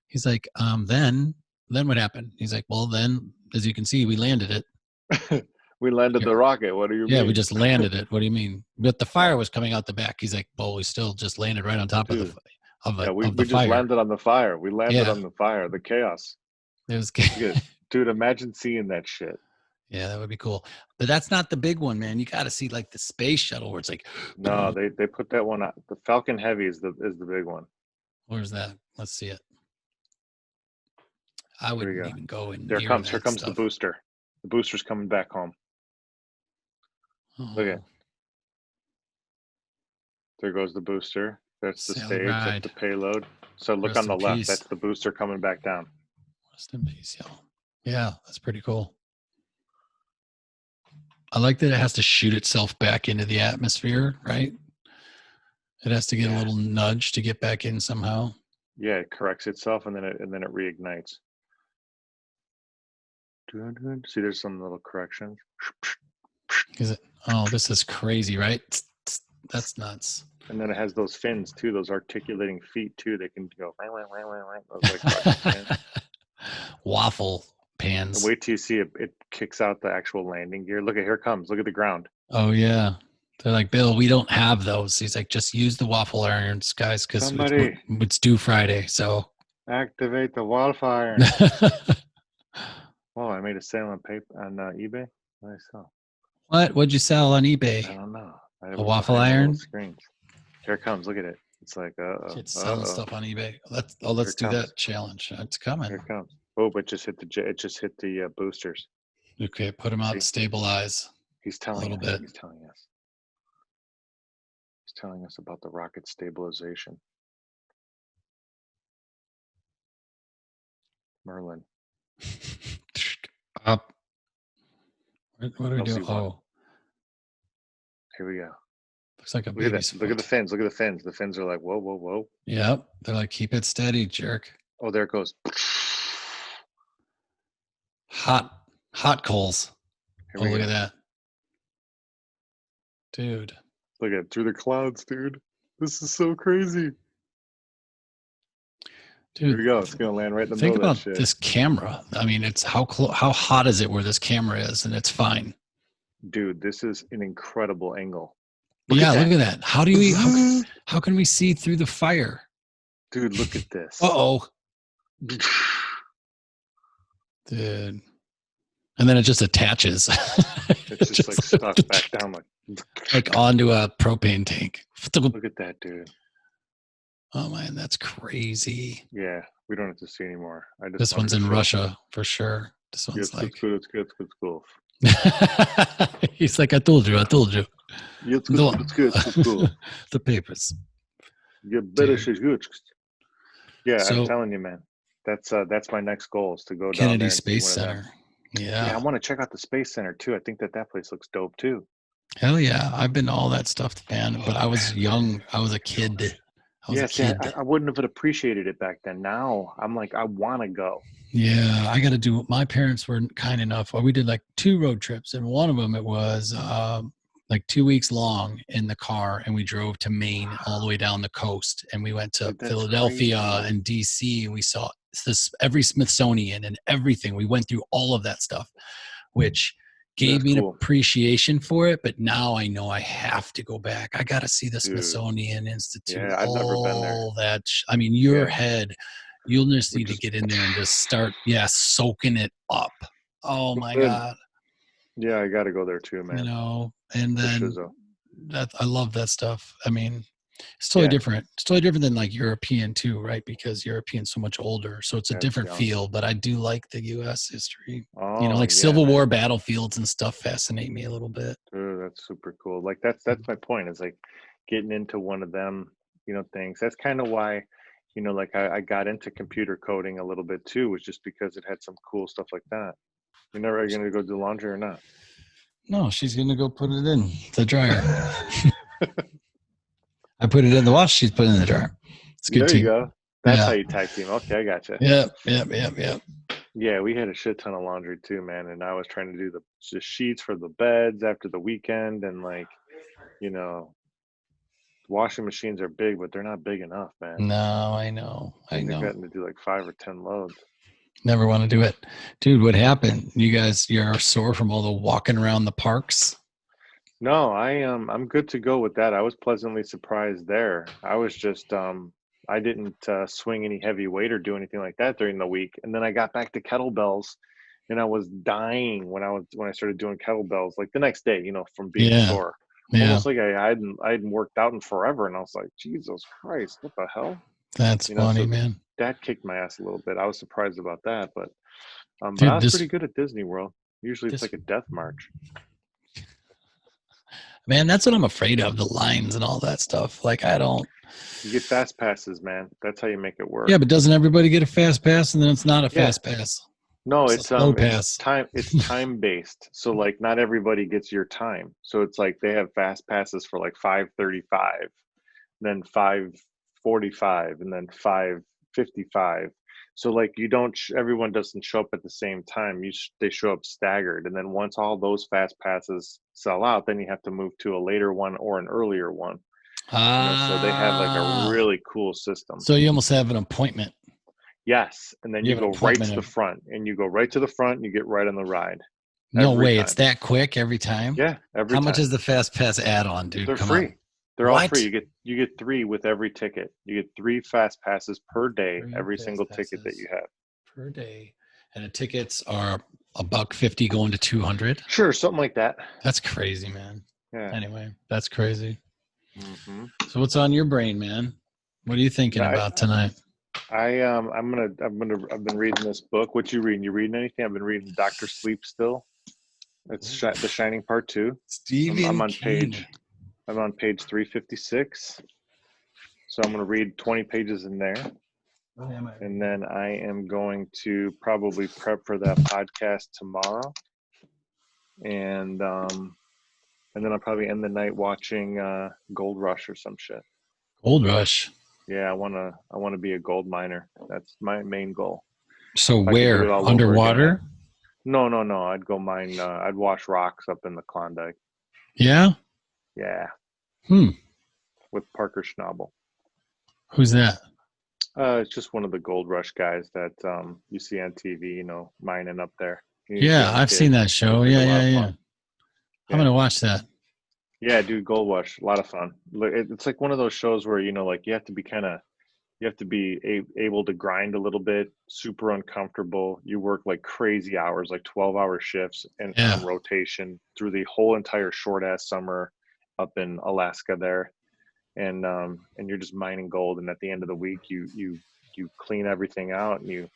He's like, then what happened? He's like, well, then, as you can see, we landed it. We landed the rocket. What do you Yeah, mean? we just landed it. What do you mean? But the fire was coming out the back. He's like, well, we still just landed right on top of Dude. of We the just fire. landed on the fire. We landed Yeah. on the fire, the chaos. It was Look at this. Dude, imagine seeing that shit. Yeah, that would be cool. But that's not the big one, man. You got to see like the space shuttle where it's like, No, they put that one out. The Falcon Heavy is the big one. where's that? Let's see it. I Here we wouldn't go. even go in Here near comes that the stuff. booster. The booster's coming back home. Oh, Look at. There goes the booster. That's the sail stage. ride. That's the payload. So look Rest on the in left. peace. That's the booster coming back down. Rest in peace, y'all. Yeah, that's pretty cool. I like that it has to shoot itself back into the atmosphere, right? It has to get a little nudge to get back in somehow. Yeah, it corrects itself and then it reignites. See, there's some little corrections. Is it? Oh, this is crazy, right? That's nuts. And then it has those fins too, those articulating feet too. They can go. Those like Waffle pans. And wait till you see it kicks out the actual landing gear. Look at here it comes. Look at the ground. Oh yeah. They're like, Bill, we don't have those. He's like, just use the waffle irons, guys, because it's due Friday. So activate the waffle iron. Oh, I made a sale on eBay. What did I sell? What'd you sell on eBay? I don't know. A waffle iron? Screens. Here it comes. Look at it. It's like It's selling stuff on eBay. Let's do that challenge. It's coming. Here it comes. Oh, but it just hit the boosters. Okay, put them out to stabilize. He's telling a little bit. He's telling us. He's telling us about the rocket stabilization. Merlin. Up. What do we do? Oh. Here we go. Looks like a Look at that. Look at the fins. Look at the fins. The fins are like, whoa, whoa, whoa. Yep. They're like, keep it steady, jerk. Oh, there it goes. Hot coals. Oh, look at that. Dude. Look at through the clouds, dude. This is so crazy. Dude, here we go. It's gonna land right in the middle of that about shit. This camera. I mean, it's how hot is it where this camera is, and it's fine. Dude, this is an incredible angle. Look at that. How do we? How can we see through the fire? Dude, look at this. Uh-oh. Dude. And then it just attaches. It's just like stuck back down like onto a propane tank. Look at that, dude. Oh man, that's crazy. Yeah, we don't have to see anymore. This one's in Russia for sure. This one's like it's cool. He's like, I told you. Yeah, it's good. The papers. You better say good. Yeah, so, I'm telling you, man. That's my next goal is to go Kennedy down there Space Center. Yeah, I want to check out the Space Center too. I think that place looks dope too. Hell yeah, I've been to all that stuff, man. But I was young. I was a kid. I wouldn't have appreciated it back then. Now I'm like, I want to go. Yeah, I got to do. My parents were kind enough. We did like 2 road trips, and one of them it was like 2 weeks long in the car, and we drove to Maine all the way down the coast, and we went to Philadelphia and DC, and we saw every Smithsonian and everything. We went through all of that stuff, which gave That's me an cool, appreciation for it, but now I know I have to go back. I got to see the dude. Smithsonian Institute, Yeah, I've never been there. all that. I mean, your Yeah, head, you'll just we need to just get in there and just start, soaking it up. Oh my good. God. Yeah, I got to go there too, man. And For then shizzle. that I love that stuff. I mean, it's totally Yeah, different. It's totally different than like European too, right? Because European's so much older. So it's a that's different young. feel, but I do like the US history. Oh Like yeah, Civil War man. battlefields and stuff fascinate me a little bit. Dude, that's super cool. Like that's my point. Is like getting into one of them, things. That's kind of why, like I got into computer coding a little bit too, was just because it had some cool stuff like that. You're never gonna go do laundry or not? No, she's gonna go put it in the dryer. I put it in the wash. She's put it in the dryer. It's a good There you team. go. That's how Yeah. you tag team. Okay, I gotcha. Yeah. Yeah, we had a shit ton of laundry too, man. And I was trying to do the sheets for the beds after the weekend, and like, you know, washing machines are big, but they're not big enough, man. No, I know. I They're know. getting to do like 5 or 10 loads. Never want to do it. Dude, what happened? You're sore from all the walking around the parks? No, I'm good to go with that. I was pleasantly surprised there. I was just I didn't swing any heavy weight or do anything like that during the week. And then I got back to kettlebells and I was dying when I started doing kettlebells like the next day, from being Yeah. sore. Yeah. Almost like I hadn't worked out in forever, and I was like, Jesus Christ, what the hell? That's funny, So man. that kicked my ass a little bit. I was surprised about that, but I Dude, was pretty good at Disney World. Usually it's this like a death march. man, that's what I'm afraid of, the lines and all that stuff. Like I don't You get fast passes, man. That's how you make it Yeah, work. but doesn't everybody get a fast pass and then it's not a Yeah. fast pass? No, It's a slow pass. it's time based. So like not everybody gets your time. So it's like they have fast passes for like 5:35, then 5:45, and then 5:55. So like everyone doesn't show up at the same time. They show up staggered, and then once all those fast passes sell out, then you have to move to a later one or an earlier one. So they have like a Ah, really cool system. so you almost have an appointment. Yes, and then You you have an go right appointment to the of front, and you go right to the front, and you get right on the ride no every way. It's time. that quick every time. Yeah, every How much time. is the fast pass add on, dude? They're Come on. free. They're all free. What? You get three with every ticket. You get three fast passes per day, Three every fast single ticket that you passes have. per day. And the tickets are $150 going to 200. Sure, something like that. That's crazy, man. Yeah. Anyway, that's crazy. Hmm. So what's on your brain, man? What are you thinking Now, about tonight? I've been reading this book. What you reading? You reading anything? I've been reading Doctor Sleep still. It's The Shining Part Two. I'm Stephen on King. page 356. So I'm going to read 20 pages in there, What am I and reading? then I am going to probably prep for that podcast tomorrow, and then I'll probably end the night watching Gold Rush or some shit. Gold Rush. Yeah, I wanna be a gold miner. That's my main goal. So If I could do where? it all over again, Underwater? no. I'd go mine. I'd wash rocks up in the Klondike. Yeah. Yeah, Hmm. with Parker Schnabel. Who's that? It's just one of the Gold Rush guys that you see on TV. Mining up there. He's a Yeah, young I've kid. seen that show. Looks like a lot of Yeah. fun. I'm Yeah. gonna watch that. Yeah, dude, Gold Rush, a lot of fun. It's like one of those shows where like you have to be able to grind a little bit, super uncomfortable. You work like crazy hours, like 12-hour shifts, and Yeah. on rotation through the whole entire short ass summer up in Alaska there, and you're just mining gold. And at the end of the week, you clean everything out, and you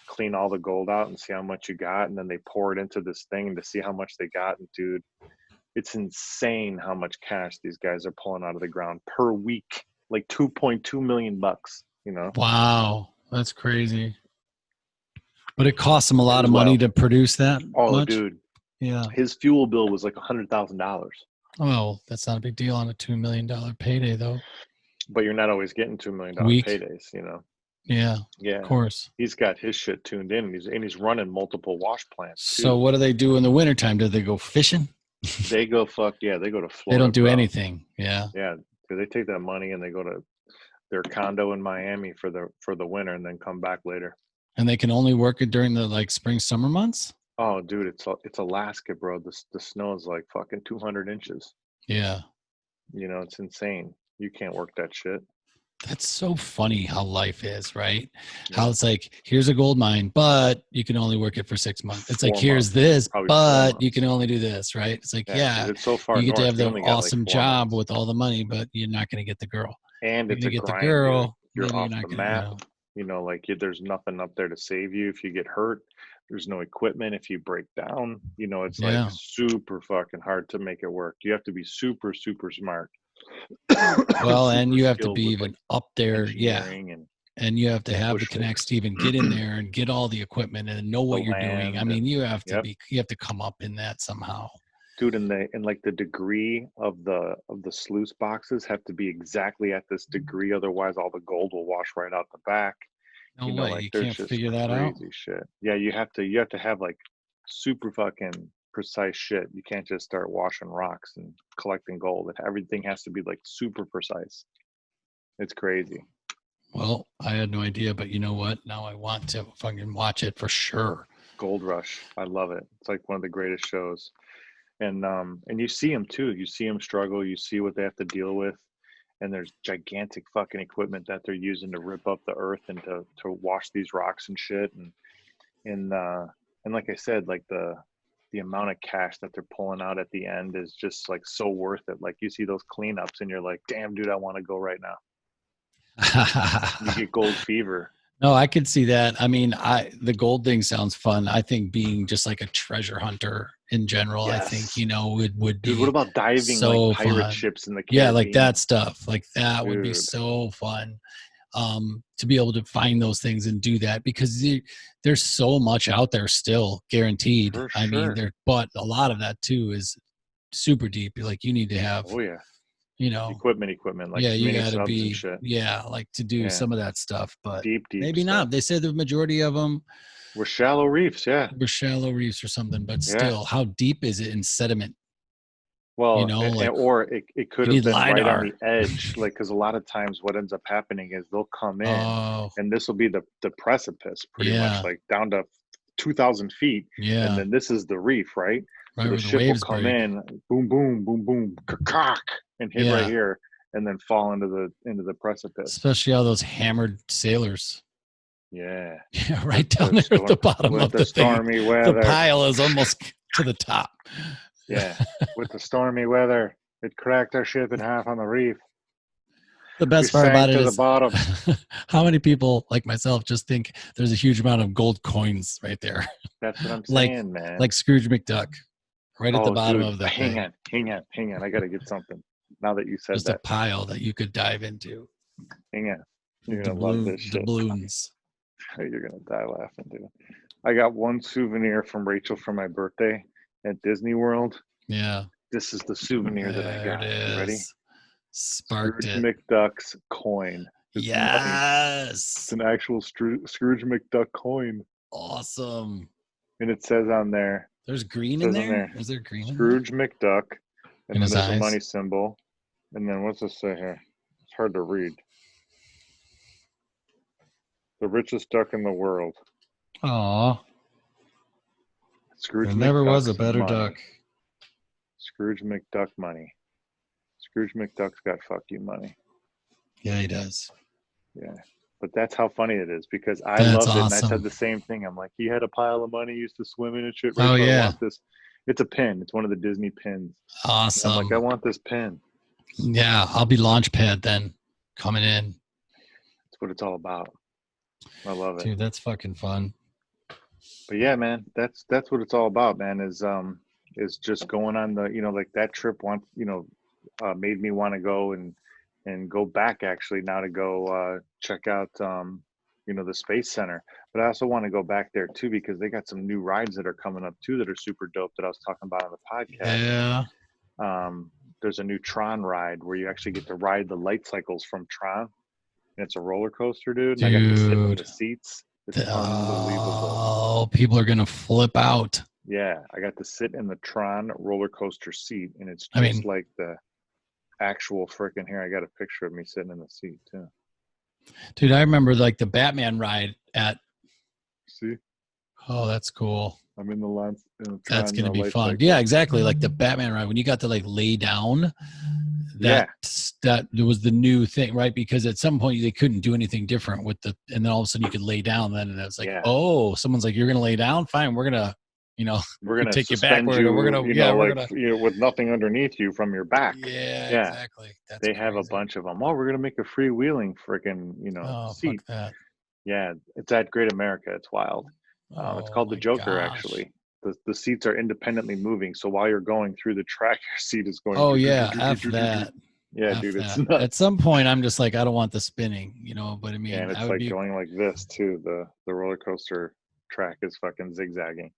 clean all the gold out and see how much you got, and then they pour it into this thing to see how much they got. And dude, it's insane how much cash these guys are pulling out of the ground per week, like 2.2 million bucks. Wow, that's crazy. But it costs them a It lot of was money wild. to produce that Oh, much. dude, Yeah. his fuel bill was like $100,000, Well, that's not a big deal on a $2 million payday, though. but you're not always getting $2 million Week. paydays. Yeah. Of Yeah, course. he's got his shit tuned in, and he's running multiple wash plants So too. what do they do in the wintertime? Do they go fishing? They go they go to They Florida, don't do bro. anything. Yeah. Yeah, because they take that money and they go to their condo in Miami for the winter, and then come back later. And they can only work it during the like spring, summer months? Oh, dude, it's Alaska, bro. The snow is like fucking 200 inches. Yeah. It's insane. You can't work that shit. That's so funny how life is, right? How Yeah. it's like, here's a gold mine, but you can only work it for 6 months. It's like, 4 months, here's this, probably four but you can months. only do this, right? It's like, Yeah, because yeah, it's so far you get to north. have You the only got like awesome 4 months, job with all the money, but you're not going to get the girl. and You're it's going a to get the grind, dude. girl. You're Maybe you're off not the going to, map. Like there's nothing up there to save you if you get hurt. There's no equipment if you break down. It's like yeah. super fucking hard to make it work. You have to be super, super smart, Well, and super you have to skilled be with even like up there. Yeah. engineering and And you have to have the push connects sticks, to even get in there and get all the equipment and know the what you're doing. I land, mean, and yep. you have to come up in that somehow. Dude, and like the degree of the sluice boxes have to be exactly at this degree, otherwise all the gold will wash right out the back. No way. Like You there's can't just figure that out. crazy shit. Yeah, you have to have like super fucking precise shit. You can't just start washing rocks and collecting gold. Everything has to be like super precise. It's crazy. Well, I had no idea, but you know what? Now I want to fucking watch it for sure. Gold Rush. I love it. It's like one of the greatest shows. And you see them too. You see them struggle. You see what they have to deal with. And there's gigantic fucking equipment that they're using to rip up the earth and to wash these rocks and shit. And like I said, like the amount of cash that they're pulling out at the end is just like so worth it. Like you see those cleanups and you're like, damn, dude, I want to go right now. You get gold fever. No, I could see that. I mean, the gold thing sounds fun. I think being just like a treasure hunter in general, I think, Yes. would Dude, what be about diving like so pirate fun. ships in the Yeah, like that Caribbean? stuff. Like that would be Dude, so fun. To be able to find those things and do that because there's so much out there still guaranteed. for I mean, sure. but a lot of that too is super deep. Like you need to have, Oh yeah. you know, Equipment, like yeah, you mini got to subs and be, shit. yeah, like to do Yeah. some of that stuff, but Deep maybe not. stuff. They said the majority of them We're shallow reefs, yeah. were shallow reefs or something, but Yeah. still, how deep is it in sediment? Well, Like or it could you have need been right on LiDAR. the edge, like because a lot of times what ends up happening is they'll come in, Oh, and this will be the precipice, pretty much yeah, like down to 2,000 feet, and yeah, then this is the reef, right? right So the where the ship will waves come break. in, boom, boom, boom, boom, cock, and hit right Yeah, here, and then fall into the precipice. especially all those hammered sailors. Yeah, Yeah, with right down the there at storm, the bottom with of the the thing. stormy The weather. pile is almost to the top. Yeah, with the stormy weather, it cracked our ship in half on the reef. The We best part about sank it to the is bottom. how many people like myself just think there's a huge amount of gold coins right there, That's what I'm like saying, man. like Scrooge McDuck, right at the Oh, bottom dude, of the hang thing. on, hang on, hang on. I gotta get something. Now that you said Just a that, pile that you could dive into. hang on. You're gonna love this shit. Doubloons. You're gonna die laughing, dude. I got one souvenir from Rachel for my birthday at Disney World. Yeah, This is the souvenir that I there it got. You ready? is. Sparked Scrooge it. McDuck's coin. It's money. It's Yes. an actual Scrooge McDuck coin, Awesome. and it says on there. There's It green in says on there. there, Is there green in there? Scrooge McDuck, In and then his there's a eyes. money symbol, and then what's this say here? It's hard to read. The richest duck in the world. Aw. Scrooge There never was a McDuck's better duck. money. Scrooge McDuck money. Scrooge McDuck's got fuck you money. Yeah, he does. Yeah. But that's how funny it is because I That's loved it and I said awesome. the same thing. I'm like, he had a pile of money, used to swim in and shit. Oh Rachel, I yeah. want this. It's a pin. It's one of the Disney pins. And I'm like, I Awesome. want this pin. Yeah, I'll be Launchpad then. Coming in. That's what it's all about. I love it. Dude, that's fucking fun. But yeah, man, that's what it's all about, man, is just going on the, like that trip made me want to go and go back actually now to go check out the Space Center. But I also want to go back there too because they got some new rides that are coming up too that are super dope that I was talking about on the podcast. Yeah. There's a new Tron ride where you actually get to ride the light cycles from Tron, and it's a roller coaster, dude. And I got to sit in the Dude. seats. It's unbelievable. Oh, people are gonna flip out. Yeah, I got to sit in the Tron roller coaster seat, and it's I just mean, like the actual freaking here. I got a picture of me sitting in the seat too. dude, I remember like the Batman ride at. See? Oh, that's cool. I'm in the That's Tron going to be life fun. cycle. Yeah, exactly. Like the Batman ride when you got to like lay down. Yeah. That was the new thing, right? Because at some point they couldn't do anything different with and then all of a sudden you could lay down. Then and it's like, Yeah. oh, someone's like, you're going to lay down. Fine, we're gonna, We're gonna take you suspend backward, or we're you, gonna, yeah, we're like gonna, with nothing underneath you from your back. yeah, Yeah. exactly. That's They have a crazy. bunch of them. Oh, we're gonna make a freewheeling freaking Oh, seat. fuck that. Yeah, it's at Great America. It's wild. It's Oh called the my Joker, gosh. actually. The seats are independently moving, so while you're going through the track, your seat is going. Oh yeah, F that. Yeah, F dude, it's that. At nuts. some point, I'm just like, I don't want the spinning, but I Yeah, mean, and I it's would like be, going like this too. The roller coaster track is fucking zigzagging.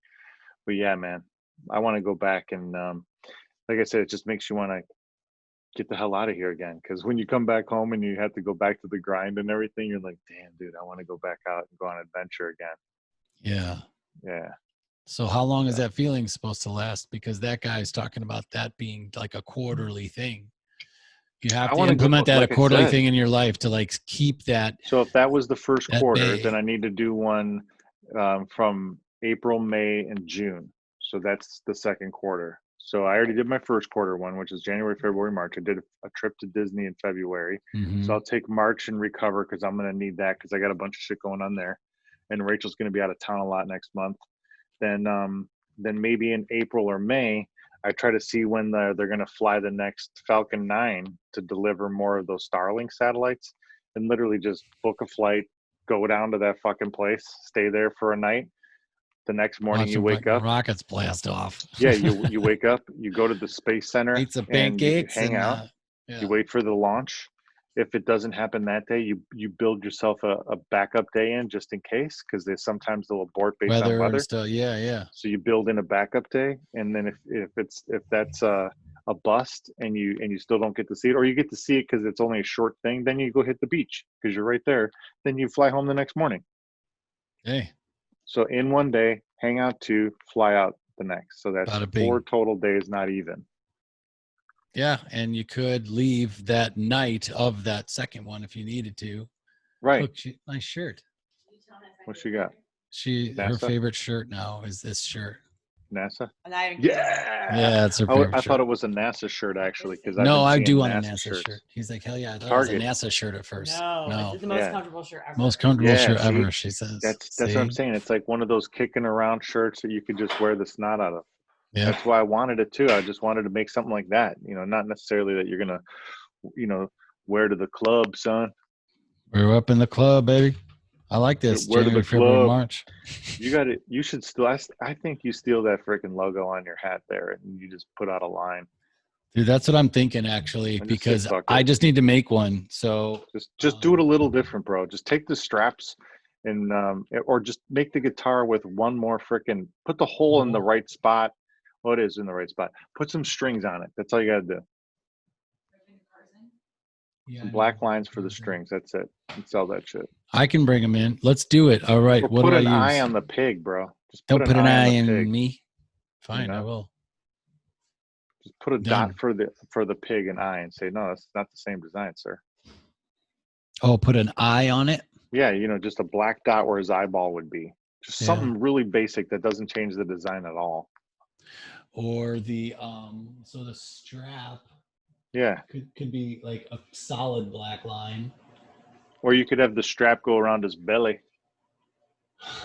But yeah, man, I want to go back and like I said, it just makes you want to get the hell out of here again. Because when you come back home and you have to go back to the grind and everything, you're like, damn, dude, I want to go back out and go on adventure again. yeah. Yeah. So how long is that feeling supposed to last? Because that guy's talking about that being like a quarterly thing. You have I to want to go, implement that a like I quarterly said. thing in your life to like keep that. So if that was the first That quarter, bay. then I need to do one from April, May, and June. So that's the second quarter. So I already did my first quarter one, which is January, February, March. I did a trip to Disney in February. Mm-hmm. So I'll take March and recover because I'm going to need that because I got a bunch of shit going on there. And Rachel's going to be out of town a lot next month. Then maybe in April or May, I try to see when they're going to fly the next Falcon 9 to deliver more of those Starlink satellites, and literally just book a flight, go down to that fucking place, stay there for a night. The next morning Watch you wake up. rockets blast off. Yeah, you wake up, you go to the space center Eat some and you pancakes hang and out. yeah. You wait for the launch. If it doesn't happen that day, you build yourself a backup day in just in case, because sometimes they'll abort based on Weather and weather. stuff. Yeah. So you build in a backup day, and then if that's a bust and you still don't get to see it, or you get to see it because it's only a short thing, then you go hit the beach because you're right there. Then you fly home the next morning. Hey. So in one day, hang out 2, fly out the next. So that's Bada 4 bing. total days, not even. Yeah, and you could leave that night of that second one if you needed to. Right. Look, nice shirt. What she got? Her NASA? favorite shirt now is this shirt. NASA? And I haven't Yeah, it's her favorite I shirt. thought it was a NASA shirt actually, because I've No, been I seeing do want a NASA NASA shirts. shirt. He's like, hell yeah, I thought Target. it was a NASA shirt at first. No, it's the most comfortable shirt ever. Most comfortable Yeah, shirt see? ever, she says. That's what I'm saying. It's like one of those kicking around shirts that you could just wear the snot out of. Yeah. That's why I wanted it too. I just wanted to make something like that. Not necessarily that you're gonna, wear to the club, son. We're up in the club, baby. I like this. Wear to January, the February, club. March. You got it. You should still. I think you steal that freaking logo on your hat there, and you just put out a line. Dude, that's what I'm thinking actually, because I just need to make one. So just do it a little different, bro. Just take the straps and or just make the guitar with one more freaking. Put the hole in the right spot. Well, it is in the right spot. Put some strings on it. That's all you got to do. Yeah, Some black lines for the strings. That's it. And sell that shit. I can bring them in. Let's do it. All right. Or what put do I an use? eye on the pig, bro. Just Don't put an eye on the pig. in me. Fine, I will. Just put a dot for the pig and eye and say, no, that's not the same design, sir. Oh, put an eye on it? Yeah, just a black dot where his eyeball would be. Just something really basic that doesn't change the design at all. Or the so the strap could be like a solid black line. Or you could have the strap go around his belly.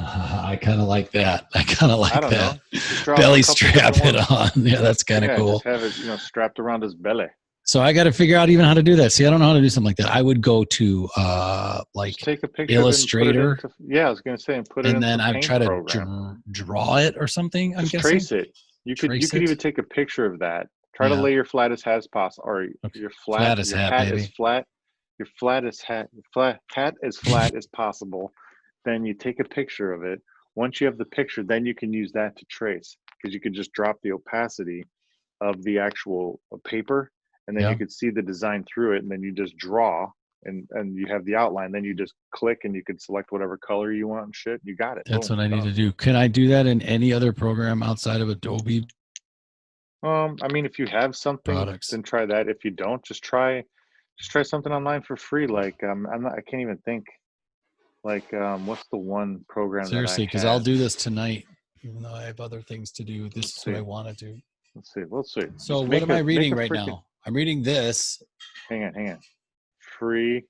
I kind of like that. I don't know. Belly strap it on. Yeah, that's kind of cool. Just have it, strapped around his belly. So I got to figure out even how to do that. See, I don't know how to do something like that. I would go to like just take a picture Illustrator. I was going to say, and put it in. And then I try to draw it or something. I'm guessing. Trace it. You could even take a picture of that. Try to lay your flat as hat as possible, or your hat as flat. Your hat as flat as possible. Then you take a picture of it. Once you have the picture, then you can use that to trace, because you could just drop the opacity of the actual paper, and then you could see the design through it, and then you just draw, and you have the outline. Then you just click, and you can select whatever color you want and shit. You got it. That's what I need to do. Can I do that in any other program outside of Adobe? I mean, if you have something, then try that. If you don't, just try something online for free. Like I can't even think. Like what's the one program? Seriously, because I'll do this tonight. even though I have other things to do. This is what I want to do. Let's see. Let's see. So what am I reading right now? I'm reading this. Hang on. Free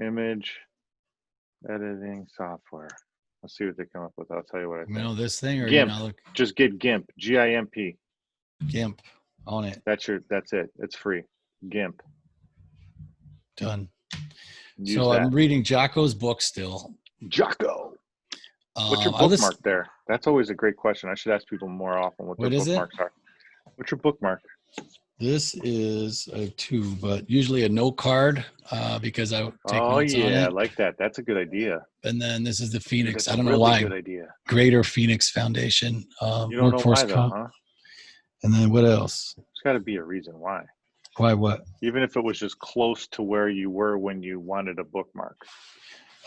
image editing software. Let's see what they come up with. I'll tell you what I think. You know this thing or GIMP. Look? Just get GIMP. GIMP. GIMP. On it. That's it. It's free. GIMP. Done. So I'm reading Jocko's book still. Jocko. What's your bookmark there? That's always a great question. I should ask people more often what their bookmarks are. What's your bookmark? This is a 2, but usually a note card because I take notes on it. I like that. That's a good idea. And then this is the Phoenix. I don't know why. Good idea. Greater Phoenix Foundation. You don't Workforce know why, though, huh? And then what else? There's got to be a reason why. Why what? Even if it was just close to where you were when you wanted a bookmark.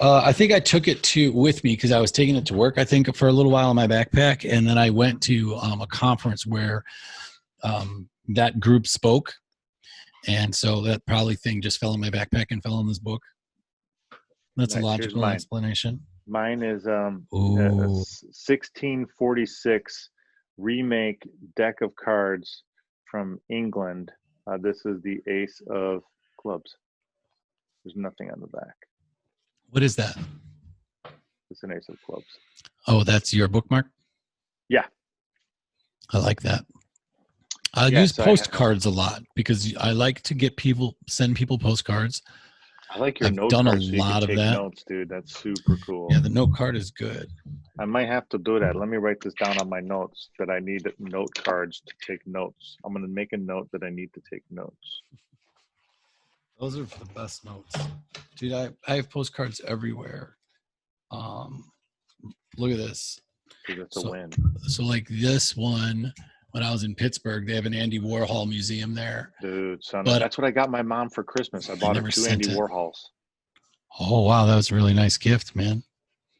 I think I took it with me because I was taking it to work, I think, for a little while in my backpack. And then I went to a conference where that group spoke. And so that probably thing just fell in my backpack and fell in this book. That's a logical explanation. Mine is 1646 remake deck of cards from England. This is the Ace of Clubs. There's nothing on the back. What is that? It's an Ace of Clubs. Oh, that's your bookmark? Yeah. I like that. I use postcards a lot because I like to send people postcards. I like your note card. I've done so a lot of that. Notes, dude. That's super cool. Yeah, the note card is good. I might have to do that. Let me write this down on my notes that I need note cards to take notes. I'm going to make a note that I need to take notes. Those are the best notes. Dude, I have postcards everywhere. Look at this. Dude, that's a win. So like this one, when I was in Pittsburgh, they have an Andy Warhol museum there. Dude, son, that's what I got my mom for Christmas. I bought her 2 Andy Warhols. Oh, wow. That was a really nice gift, man.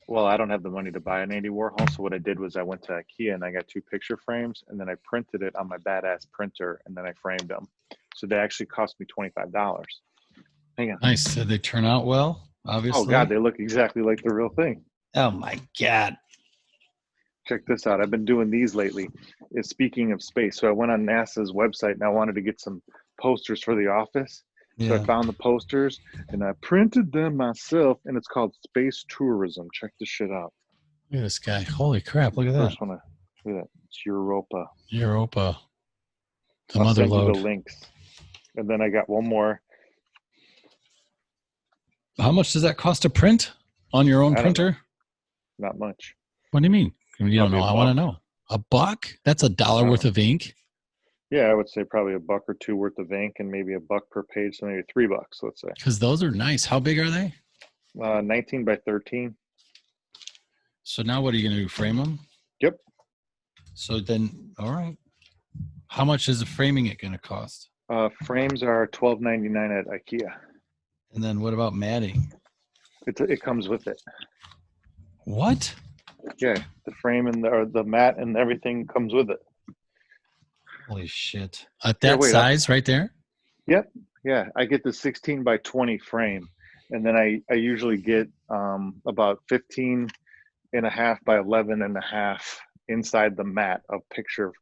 Well, I don't have the money to buy an Andy Warhol. So what I did was I went to IKEA and I got 2 picture frames and then I printed it on my badass printer and then I framed them. So they actually cost me $25. Hang on. Nice. Did they turn out well? Obviously. Oh, God. They look exactly like the real thing. Oh, my God. Check this out. I've been doing these lately. Speaking of space, so I went on NASA's website and I wanted to get some posters for the office. Yeah. So I found the posters and I printed them myself, and it's called Space Tourism. Check this shit out. Look at this guy. Holy crap. Look at that. Look at that. It's Europa. Europa. The mother lode. The links. And then I got one more. How much does that cost to print on your own printer? Not much. What do you mean? You don't know. I want to know. $1? That's $1 worth of ink? Yeah, I would say probably $1 or $2 worth of ink and maybe $1 per page, so maybe $3, let's say. Because those are nice. How big are they? 19 by 13. So now what are you going to do? Frame them? Yep. So then, all right. How much is the framing it going to cost? Frames are $12.99 at IKEA. And then what about matting? It comes with it. What? Yeah, the frame and the mat and everything comes with it. Holy shit. At that size right there? Yep. Yeah, I get the 16 by 20 frame. And then I usually get about 15 and a half by 11 and a half inside the mat of picture.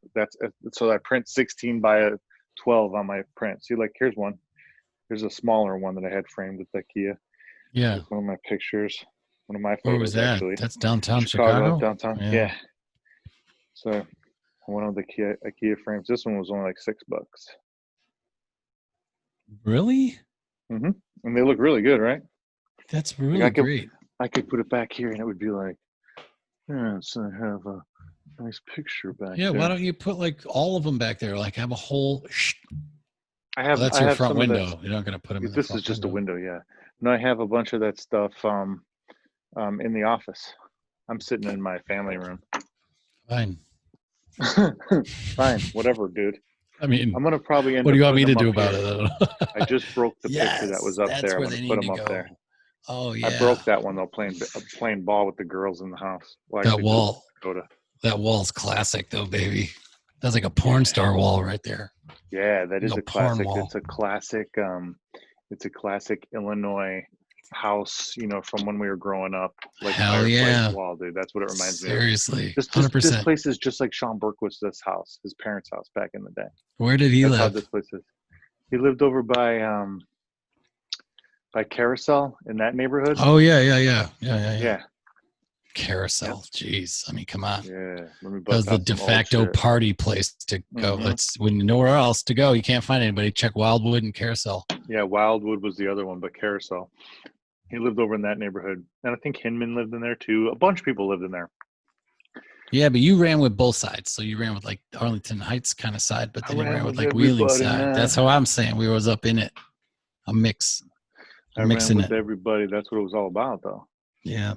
So I print 16 by 12 on my print. See, like here's one. Here's a smaller one that I had framed at IKEA. Yeah. Here's one of my pictures. One of my photos. Where was that? Actually. That's downtown Chicago? Downtown. Yeah. So one of the IKEA frames. This one was only like $6. Really? Mm-hmm. And they look really good, right? That's really great. I could put it back here and it would be like, yeah, so I have a nice picture back there. Yeah, why don't you put like all of them back there? Like have a whole... that's I your have front window. You're not going to put them in the front This is just window. a window, yeah. No, I have a bunch of that stuff in the office. I'm sitting in my family room. Fine. Fine, whatever, dude. I mean, I'm gonna probably end. What do you want me to do about it? I just broke the picture that was up there. I'm gonna put them up there. Oh yeah. I broke that one though, playing ball with the girls in the house. Well, that wall's classic though, baby. That's like a porn star wall right there. Yeah, that is a classic. It's a classic. It's a classic Illinois house, you know, from when we were growing up. Like Hell fireplace yeah. wall, dude. That's what it reminds me of. Seriously. This 100%. place is just like Sean Berkwitz's house, his parents' house back in the day. Where did he That's how live? this place is. He lived over by Carousel in that neighborhood. Oh yeah. Carousel. Yep. Jeez. I mean, come on. Yeah. Let me That was the de facto party place to go. It's when nowhere else to go. You can't find anybody. Check Wildwood and Carousel. Yeah, Wildwood was the other one, but Carousel. He lived over in that neighborhood. And I think Hinman lived in there too. A bunch of people lived in there. Yeah, but you ran with both sides. So you ran with like Arlington Heights kind of side, but then you ran with like Wheeling side. Man. That's how I'm saying. We was up in it. A mix. I ran with everybody. That's what it was all about, though. Yeah.